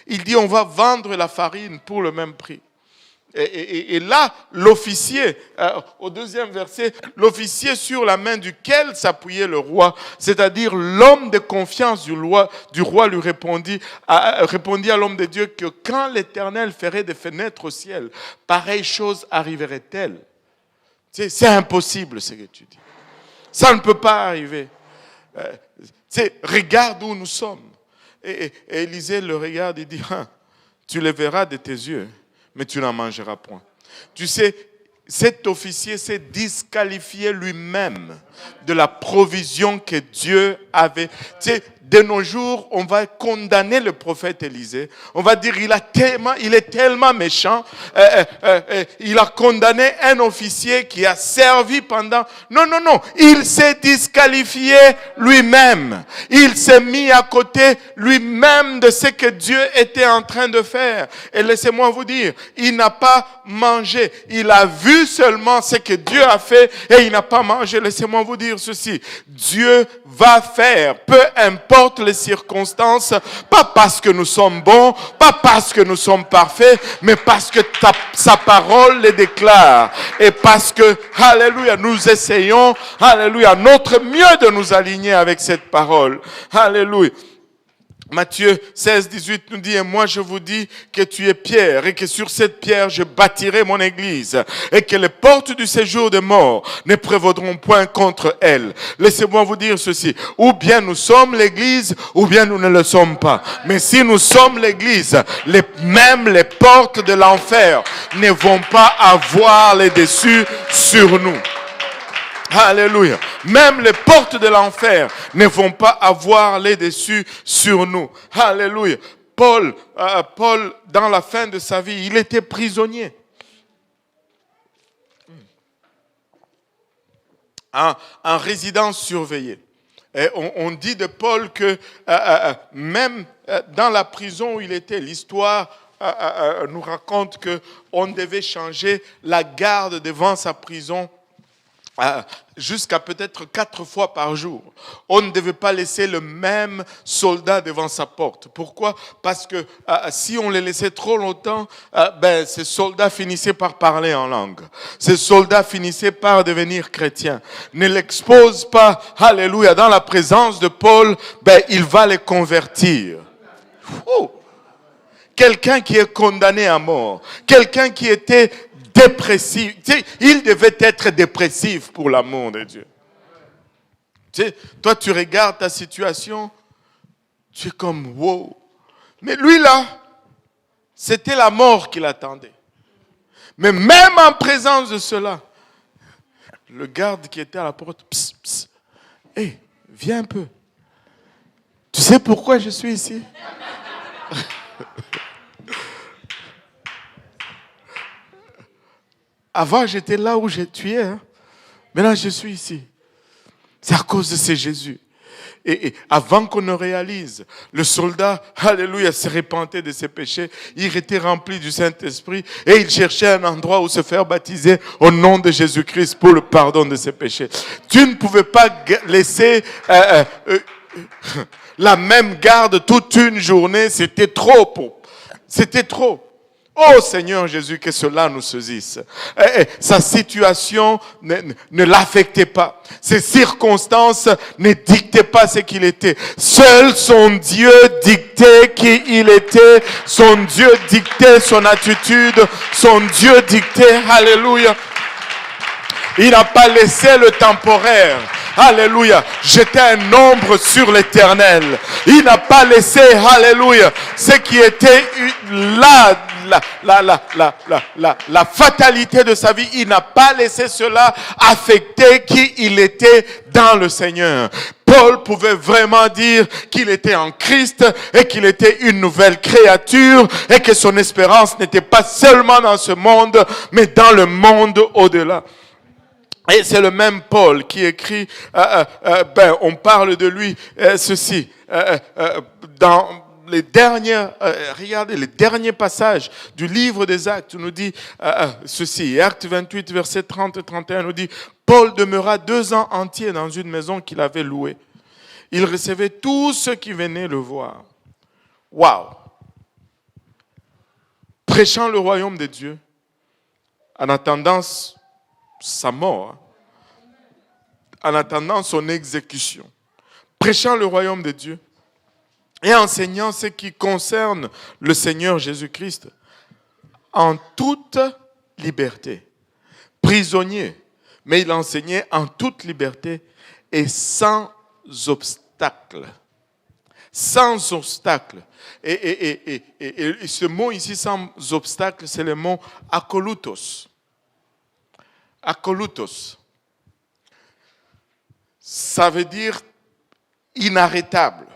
Il dit, on va vendre la farine pour le même prix. Et là, l'officier, au 2e verset, l'officier sur la main duquel s'appuyait le roi, c'est-à-dire l'homme de confiance du roi lui répondit à l'homme de Dieu que quand l'Éternel ferait des fenêtres au ciel, pareille chose arriverait-elle. C'est impossible ce que tu dis. Ça ne peut pas arriver. Regarde où nous sommes. Et Élisée le regarde et dit, tu le verras de tes yeux, mais tu n'en mangeras point. Tu sais, cet officier s'est disqualifié lui-même de la provision que Dieu avait. Tu sais, de nos jours, on va condamner le prophète Élisée. On va dire, il est tellement méchant. Il a condamné un officier qui a servi pendant... Non. Il s'est disqualifié lui-même. Il s'est mis à côté lui-même de ce que Dieu était en train de faire. Et laissez-moi vous dire, il n'a pas mangé. Il a vu seulement ce que Dieu a fait et il n'a pas mangé. Laissez-moi vous dire ceci. Dieu va faire, peu importe les circonstances, pas parce que nous sommes bons, pas parce que nous sommes parfaits, mais parce que sa parole les déclare. Et parce que, alléluia, nous essayons, alléluia, notre mieux de nous aligner avec cette parole. Alléluia. Matthieu 16, 18 nous dit, et moi je vous dis que tu es Pierre et que sur cette pierre je bâtirai mon église et que les portes du séjour des morts ne prévaudront point contre elle. Laissez-moi vous dire ceci, ou bien nous sommes l'église ou bien nous ne le sommes pas. Mais si nous sommes l'église, même les portes de l'enfer ne vont pas avoir les dessus sur nous. Alléluia. Même les portes de l'enfer ne vont pas avoir les dessus sur nous. Alléluia. Paul, dans la fin de sa vie, il était prisonnier. En résidence surveillée. Et on dit de Paul que même dans la prison où il était, l'histoire nous raconte qu'on devait changer la garde devant sa prison jusqu'à peut-être 4 fois par jour. On ne devait pas laisser le même soldat devant sa porte. Pourquoi? Parce que si on les laissait trop longtemps, ces soldats finissaient par parler en langue. Ces soldats finissaient par devenir chrétiens. Ne l'expose pas, alléluia, dans la présence de Paul, il va les convertir. Quelqu'un qui est condamné à mort, quelqu'un qui était dépressif. Tu sais, il devait être dépressif pour l'amour de Dieu. Tu sais, toi, tu regardes ta situation, tu es comme, wow. Mais lui, là, c'était la mort qui l'attendait. Mais même en présence de cela, le garde qui était à la porte, pss, pss, hey, viens un peu. Tu sais pourquoi je suis ici? Avant, j'étais là où je tuais. Maintenant, je suis ici. C'est à cause de ce Jésus. Et avant qu'on ne réalise, le soldat, alléluia, se repentait de ses péchés. Il était rempli du Saint-Esprit et il cherchait un endroit où se faire baptiser au nom de Jésus-Christ pour le pardon de ses péchés. Tu ne pouvais pas laisser la même garde toute une journée. C'était trop. C'était trop. Oh Seigneur Jésus, que cela nous saisisse. Sa situation ne l'affectait pas. Ses circonstances ne dictaient pas ce qu'il était. Seul son Dieu dictait qui il était. Son Dieu dictait son attitude. Son Dieu dictait, alléluia. Il n'a pas laissé le temporaire, alléluia, jeter un ombre sur l'éternel. Il n'a pas laissé, alléluia, ce qui était la fatalité de sa vie. Il n'a pas laissé cela affecter qui il était dans le Seigneur. Paul pouvait vraiment dire qu'il était en Christ et qu'il était une nouvelle créature et que son espérance n'était pas seulement dans ce monde, mais dans le monde au-delà. Et c'est le même Paul qui écrit, on parle de lui, ceci, dans les regardez les derniers passages du livre des Actes, nous dit ceci, Actes 28, verset 30 et 31, nous dit, Paul demeura 2 ans entiers dans une maison qu'il avait louée. Il recevait tous ceux qui venaient le voir. Waouh! Prêchant le royaume de Dieu, en attendant sa mort, en attendant son exécution, prêchant le royaume de Dieu et enseignant ce qui concerne le Seigneur Jésus-Christ en toute liberté. Prisonnier, mais il enseignait en toute liberté et sans obstacle. Sans obstacle. Et ce mot ici, sans obstacle, c'est le mot akolutos. Akolutos. Ça veut dire inarrêtable.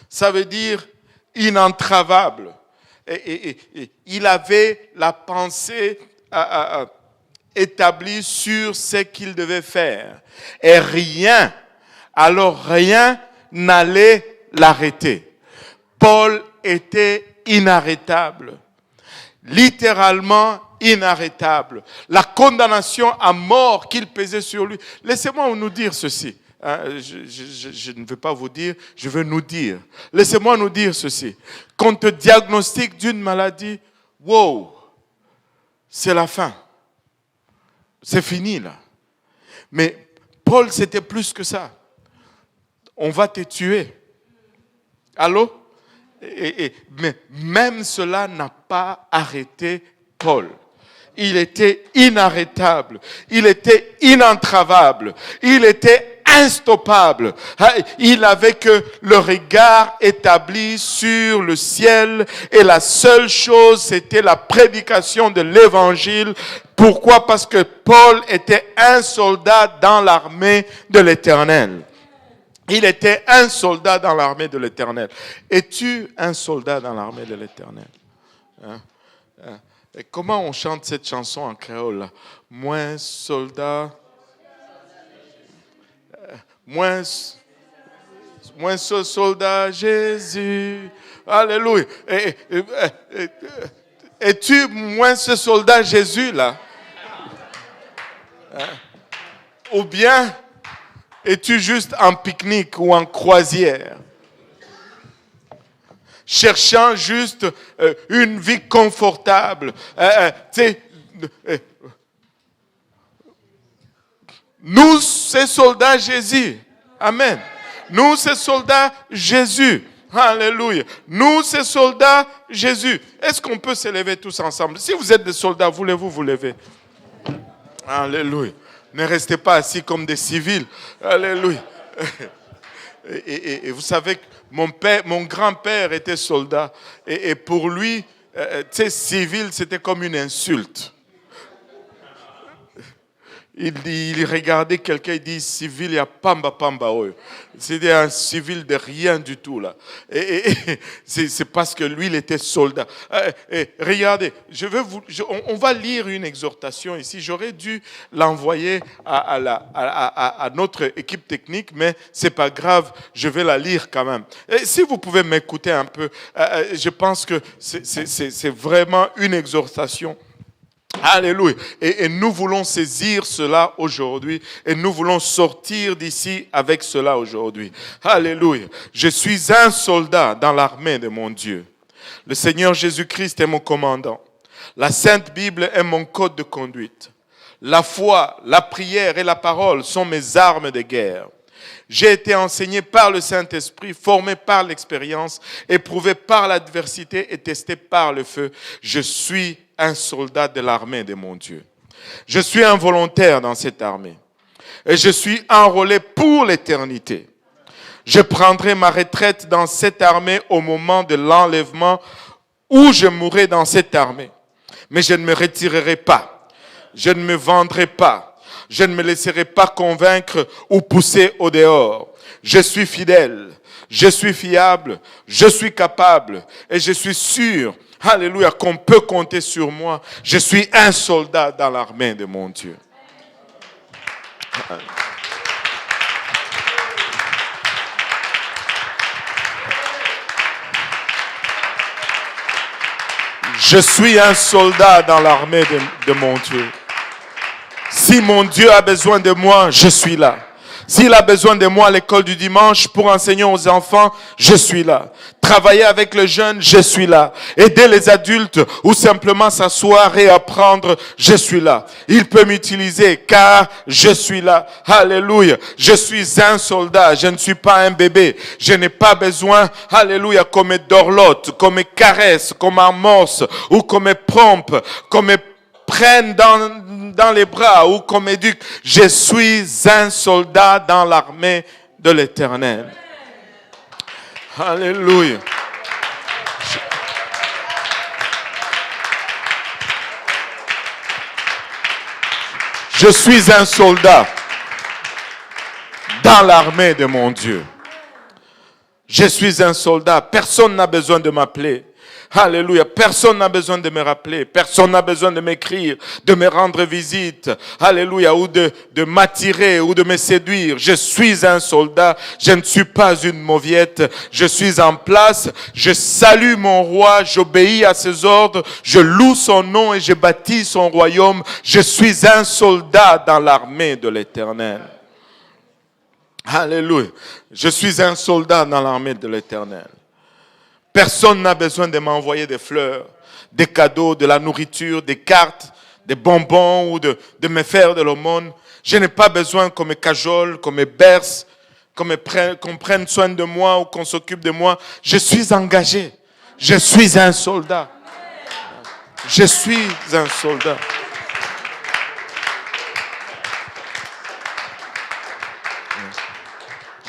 Ça veut dire inentravable. Et il avait la pensée établie sur ce qu'il devait faire. Et rien, alors rien n'allait l'arrêter. Paul était inarrêtable. Littéralement inarrêtable. La condamnation à mort qu'il pesait sur lui. Laissez-moi nous dire ceci. Je ne veux pas vous dire, je veux nous dire. Laissez-moi nous dire ceci. Qu'on te diagnostique d'une maladie, wow, c'est la fin. C'est fini là. Mais Paul, c'était plus que ça. On va te tuer. Allô? Mais même cela n'a pas arrêté Paul. Il était inarrêtable. Il était inentravable. Il était instoppable. Il avait que le regard établi sur le ciel et la seule chose, c'était la prédication de l'évangile. Pourquoi? Parce que Paul était un soldat dans l'armée de l'Éternel. Il était un soldat dans l'armée de l'Éternel. Es-tu un soldat dans l'armée de l'Éternel? Et comment on chante cette chanson en créole là? Moins soldat, moins ce soldat Jésus. Alléluia. Es-tu moins ce soldat Jésus là? Ou bien es-tu juste en pique-nique ou en croisière? Cherchant juste une vie confortable. Nous, ces soldats Jésus. Amen. Nous, ces soldats Jésus. Alléluia. Nous, ces soldats Jésus. Est-ce qu'on peut se lever tous ensemble? Si vous êtes des soldats, voulez-vous vous lever? Alléluia. Ne restez pas assis comme des civils. Alléluia. Et vous savez que mon grand-père était soldat. Et pour lui, civil, c'était comme une insulte. Il regardait quelqu'un, il dit civil, il y a pamba pamba. C'était un civil de rien du tout là. C'est parce que lui, il était soldat. Regardez, on va lire une exhortation ici. J'aurais dû l'envoyer à notre équipe technique, mais c'est pas grave, je vais la lire quand même. Et si vous pouvez m'écouter un peu, je pense que c'est vraiment une exhortation. Alléluia. Et nous voulons saisir cela aujourd'hui. Et nous voulons sortir d'ici avec cela aujourd'hui. Alléluia. Je suis un soldat dans l'armée de mon Dieu. Le Seigneur Jésus-Christ est mon commandant. La Sainte Bible est mon code de conduite. La foi, la prière et la parole sont mes armes de guerre. J'ai été enseigné par le Saint-Esprit, formé par l'expérience, éprouvé par l'adversité et testé par le feu. Je suis un soldat de l'armée de mon Dieu. Je suis un volontaire dans cette armée. Et je suis enrôlé pour l'éternité. Je prendrai ma retraite dans cette armée au moment de l'enlèvement où je mourrai dans cette armée. Mais je ne me retirerai pas. Je ne me vendrai pas. Je ne me laisserai pas convaincre ou pousser au dehors. Je suis fidèle. Je suis fiable. Je suis capable. Et je suis sûr, alléluia, qu'on peut compter sur moi. Je suis un soldat dans l'armée de mon Dieu. Je suis un soldat dans l'armée de mon Dieu. Si mon Dieu a besoin de moi, je suis là. S'il a besoin de moi à l'école du dimanche pour enseigner aux enfants, je suis là. Travailler avec les jeunes, je suis là. Aider les adultes ou simplement s'asseoir et apprendre, je suis là. Il peut m'utiliser car je suis là. Alléluia. Je suis un soldat, je ne suis pas un bébé. Je n'ai pas besoin, alléluia, qu'on me dorlote, qu'on me caresse, qu'on m'amorce ou qu'on me trompe, qu'on me prenne dans les bras ou qu'on m'éduque. Je suis un soldat dans l'armée de l'Éternel. Alléluia. Je suis un soldat dans l'armée de mon Dieu. Je suis un soldat. Personne n'a besoin de m'appeler. Alléluia. Personne n'a besoin de me rappeler. Personne n'a besoin de m'écrire, de me rendre visite. Alléluia. Ou de m'attirer ou de me séduire. Je suis un soldat. Je ne suis pas une mauviette. Je suis en place. Je salue mon roi. J'obéis à ses ordres. Je loue son nom et je bâtis son royaume. Je suis un soldat dans l'armée de l'Éternel. Alléluia. Je suis un soldat dans l'armée de l'Éternel. Personne n'a besoin de m'envoyer des fleurs, des cadeaux, de la nourriture, des cartes, des bonbons ou de me faire de l'aumône. Je n'ai pas besoin qu'on me cajole, qu'on me berce, qu'on prenne soin de moi ou qu'on s'occupe de moi. Je suis engagé. Je suis un soldat. Je suis un soldat.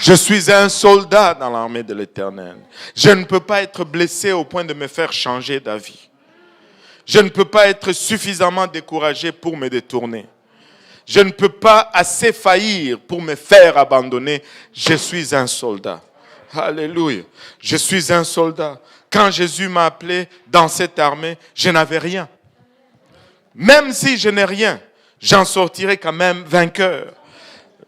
Je suis un soldat dans l'armée de l'Éternel. Je ne peux pas être blessé au point de me faire changer d'avis. Je ne peux pas être suffisamment découragé pour me détourner. Je ne peux pas assez faillir pour me faire abandonner. Je suis un soldat. Alléluia. Je suis un soldat. Quand Jésus m'a appelé dans cette armée, je n'avais rien. Même si je n'ai rien, j'en sortirai quand même vainqueur.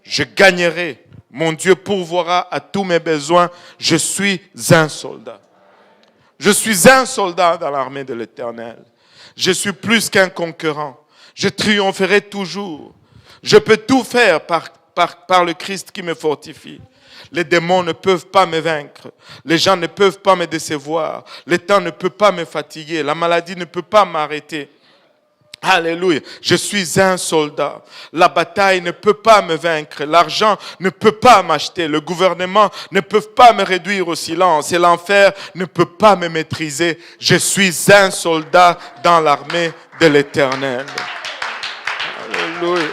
Je gagnerai. Mon Dieu pourvoira à tous mes besoins. Je suis un soldat. Je suis un soldat dans l'armée de l'Éternel. Je suis plus qu'un concurrent. Je triompherai toujours. Je peux tout faire par le Christ qui me fortifie. Les démons ne peuvent pas me vaincre. Les gens ne peuvent pas me décevoir. Le temps ne peut pas me fatiguer. La maladie ne peut pas m'arrêter. Alléluia. Je suis un soldat. La bataille ne peut pas me vaincre. L'argent ne peut pas m'acheter. Le gouvernement ne peut pas me réduire au silence. Et l'enfer ne peut pas me maîtriser. Je suis un soldat dans l'armée de l'Éternel. Alléluia.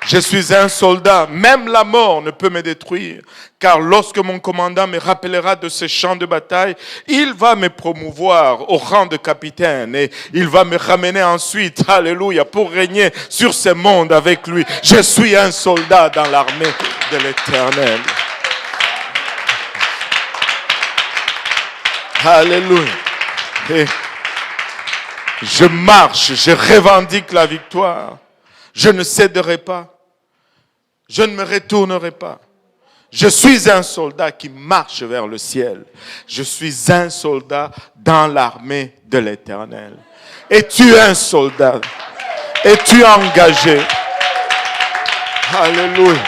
Je suis un soldat, même la mort ne peut me détruire, car lorsque mon commandant me rappellera de ce champ de bataille, il va me promouvoir au rang de capitaine et il va me ramener ensuite, alléluia, pour régner sur ce monde avec lui. Je suis un soldat dans l'armée de l'Éternel. Alléluia. Et je marche, je revendique la victoire. Je ne céderai pas. Je ne me retournerai pas. Je suis un soldat qui marche vers le ciel. Je suis un soldat dans l'armée de l'Éternel. Es-tu un soldat? Es-tu engagé? Alléluia.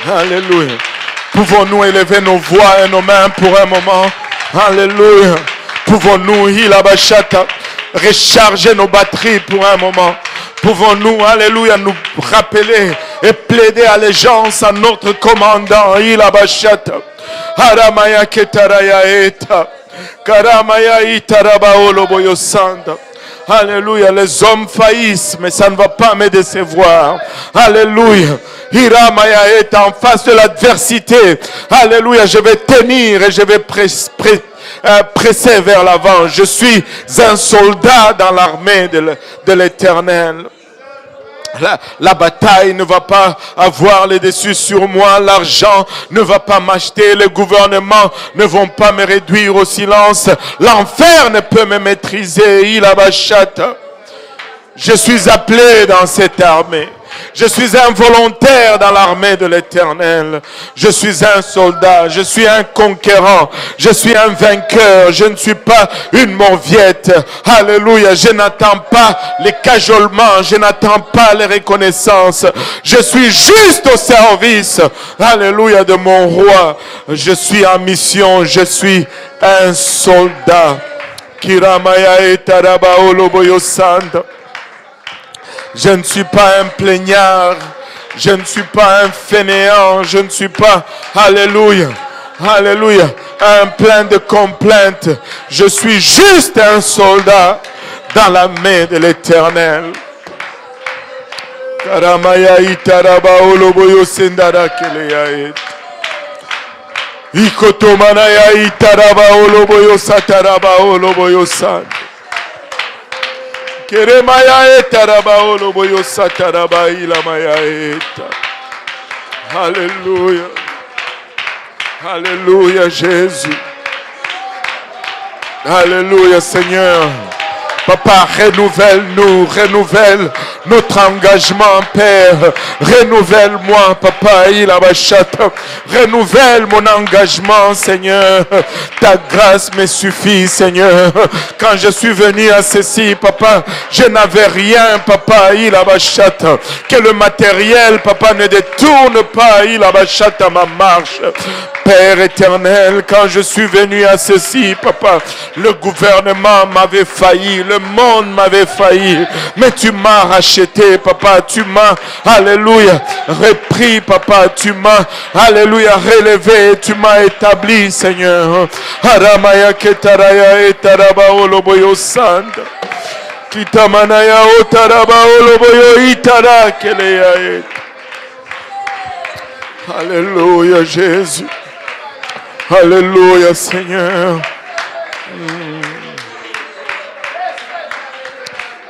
Alléluia. Pouvons-nous élever nos voix et nos mains pour un moment? Alléluia. Pouvons-nous, Hilabashata, recharger nos batteries pour un moment? Pouvons-nous, alléluia, nous rappeler et plaider allégeance à notre commandant, Ilabashata. Haramaya ketaraya eta. Karamaya itarabaolo boyosanda. Alléluia, les hommes faillissent, mais ça ne va pas me décevoir. Alléluia. Hiramaya est en face de l'adversité. Alléluia, je vais tenir et je vais presser vers l'avant. Je suis un soldat dans l'armée de l'Éternel. La bataille ne va pas avoir le dessus sur moi. L'argent ne va pas m'acheter. Les gouvernements ne vont pas me réduire au silence. L'enfer ne peut me maîtriser. Il abachate. Je suis appelé dans cette armée. Je suis un volontaire dans l'armée de l'Éternel. Je suis un soldat. Je suis un conquérant. Je suis un vainqueur. Je ne suis pas une mauviette. Alléluia. Je n'attends pas les cajolements. Je n'attends pas les reconnaissances. Je suis juste au service. Alléluia de mon roi. Je suis en mission. Je suis un soldat. Kiramaya etarabaolo boyosanda. Je ne suis pas un plaignard. Je ne suis pas un fainéant. Je ne suis pas, alléluia, alléluia, un plein de complaintes. Je suis juste un soldat dans la main de l'Éternel. Karamaya itaraba oloboyo sendara keleyaet. Ikotomanaya itaraba oloboyo sataraba oloboyo san. Keremaya etaraba oloboyo sataraba ilamaya eta. Alléluia. Alléluia Jésus. Alléluia Seigneur. Papa, renouvelle-nous, renouvelle notre engagement, Père. Renouvelle-moi, Papa, renouvelle mon engagement, Seigneur. Ta grâce me suffit, Seigneur. Quand je suis venu à ceci, Papa, je n'avais rien, Papa, que le matériel, Papa, ne détourne pas, ma marche. Père éternel, quand je suis venu à ceci, Papa, le gouvernement m'avait failli, le monde m'avait failli, mais tu m'as racheté, Papa, tu m'as, alléluia, repris, Papa, tu m'as, alléluia, relevé, tu m'as établi, Seigneur. Aramaya ketaraya etaraba oloboyo sanda. Kitamanaya otaraba oloboyo itara keleya. Alléluia, Jésus. Alléluia, Seigneur.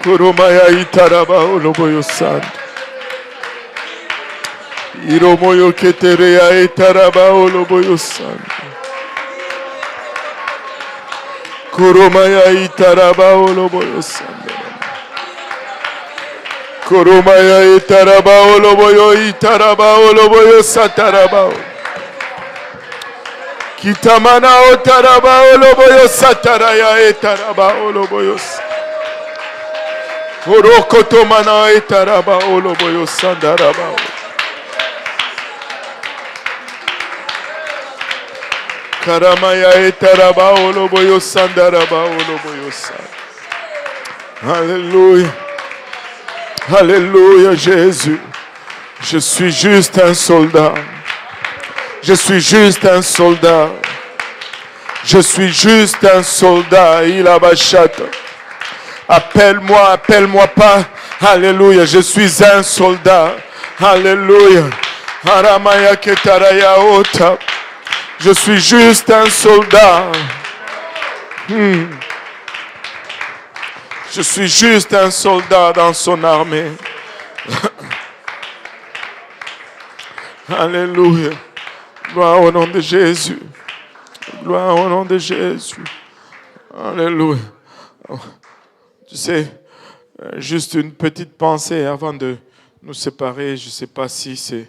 Kurumaya itaraba oloboyo san. Iromoyo ketereya itaraba oloboyo san. Kurumaya itaraba oloboyo san. Kurumaya itaraba oloboyo sataraba. Kitamana otaraba oloboyo sataraya etaraba oloboyo. Orokotomana etaraba oloboyo sandaraba. Karamaya etaraba oloboyo sandaraba oloboyo san. Alléluia. Alléluia Jésus. Je suis juste un soldat. Je suis juste un soldat. Je suis juste un soldat. Il a bachata. Appelle-moi, appelle-moi pas. Alléluia. Je suis un soldat. Alléluia. Aramaya ketaraya ota. Je suis juste un soldat. Je suis juste un soldat dans son armée. Alléluia. Gloire au nom de Jésus. Gloire au nom de Jésus. Alléluia. Tu sais, juste une petite pensée avant de nous séparer. Je ne sais pas si c'est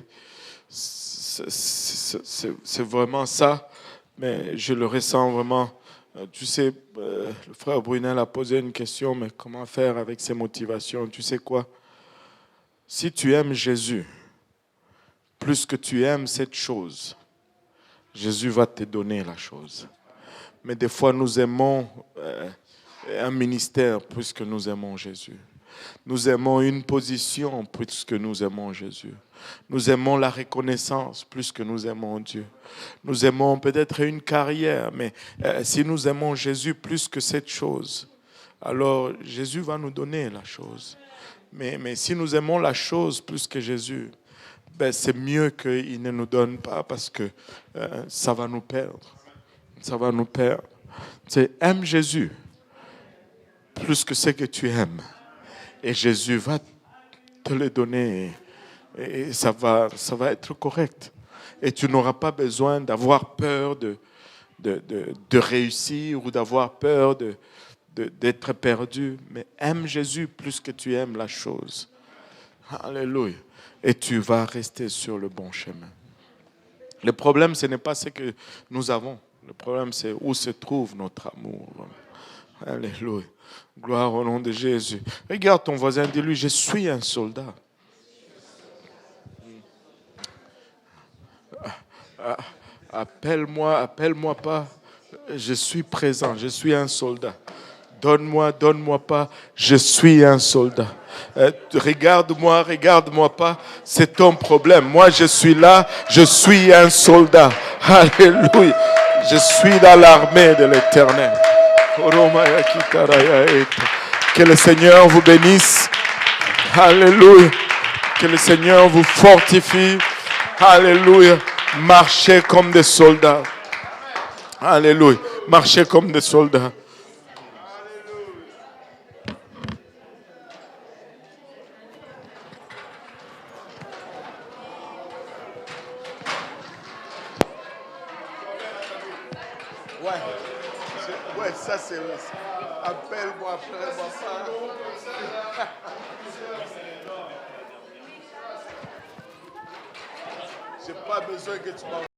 vraiment ça, mais je le ressens vraiment. Tu sais, le frère Brunel a posé une question, mais comment faire avec ses motivations? Tu sais quoi? Si tu aimes Jésus, plus que tu aimes cette chose, Jésus va te donner la chose. Mais des fois, nous aimons un ministère plus que nous aimons Jésus. Nous aimons une position plus que nous aimons Jésus. Nous aimons la reconnaissance plus que nous aimons Dieu. Nous aimons peut-être une carrière, mais si nous aimons Jésus plus que cette chose, alors Jésus va nous donner la chose. Mais si nous aimons la chose plus que Jésus, ben c'est mieux qu'il ne nous donne pas parce que ça va nous perdre. Ça va nous perdre. C'est aime Jésus plus que ce que tu aimes. Et Jésus va te le donner et ça va être correct. Et tu n'auras pas besoin d'avoir peur de réussir ou d'avoir peur d'être perdu. Mais aime Jésus plus que tu aimes la chose. Alléluia. Et tu vas rester sur le bon chemin. Le problème, ce n'est pas ce que nous avons. Le problème, c'est où se trouve notre amour. Alléluia. Gloire au nom de Jésus. Regarde ton voisin, dis-lui, je suis un soldat. Appelle-moi pas. Je suis présent, je suis un soldat. Donne-moi pas, je suis un soldat. Regarde-moi pas, c'est ton problème. Moi, je suis là, je suis un soldat. Alléluia. Je suis dans l'armée de l'Éternel. Que le Seigneur vous bénisse. Alléluia. Que le Seigneur vous fortifie. Alléluia. Marchez comme des soldats. Alléluia. Marchez comme des soldats. Ouais, ça c'est vrai. Appelle-moi, appelle-moi ça. J'ai pas besoin que tu m'envoies.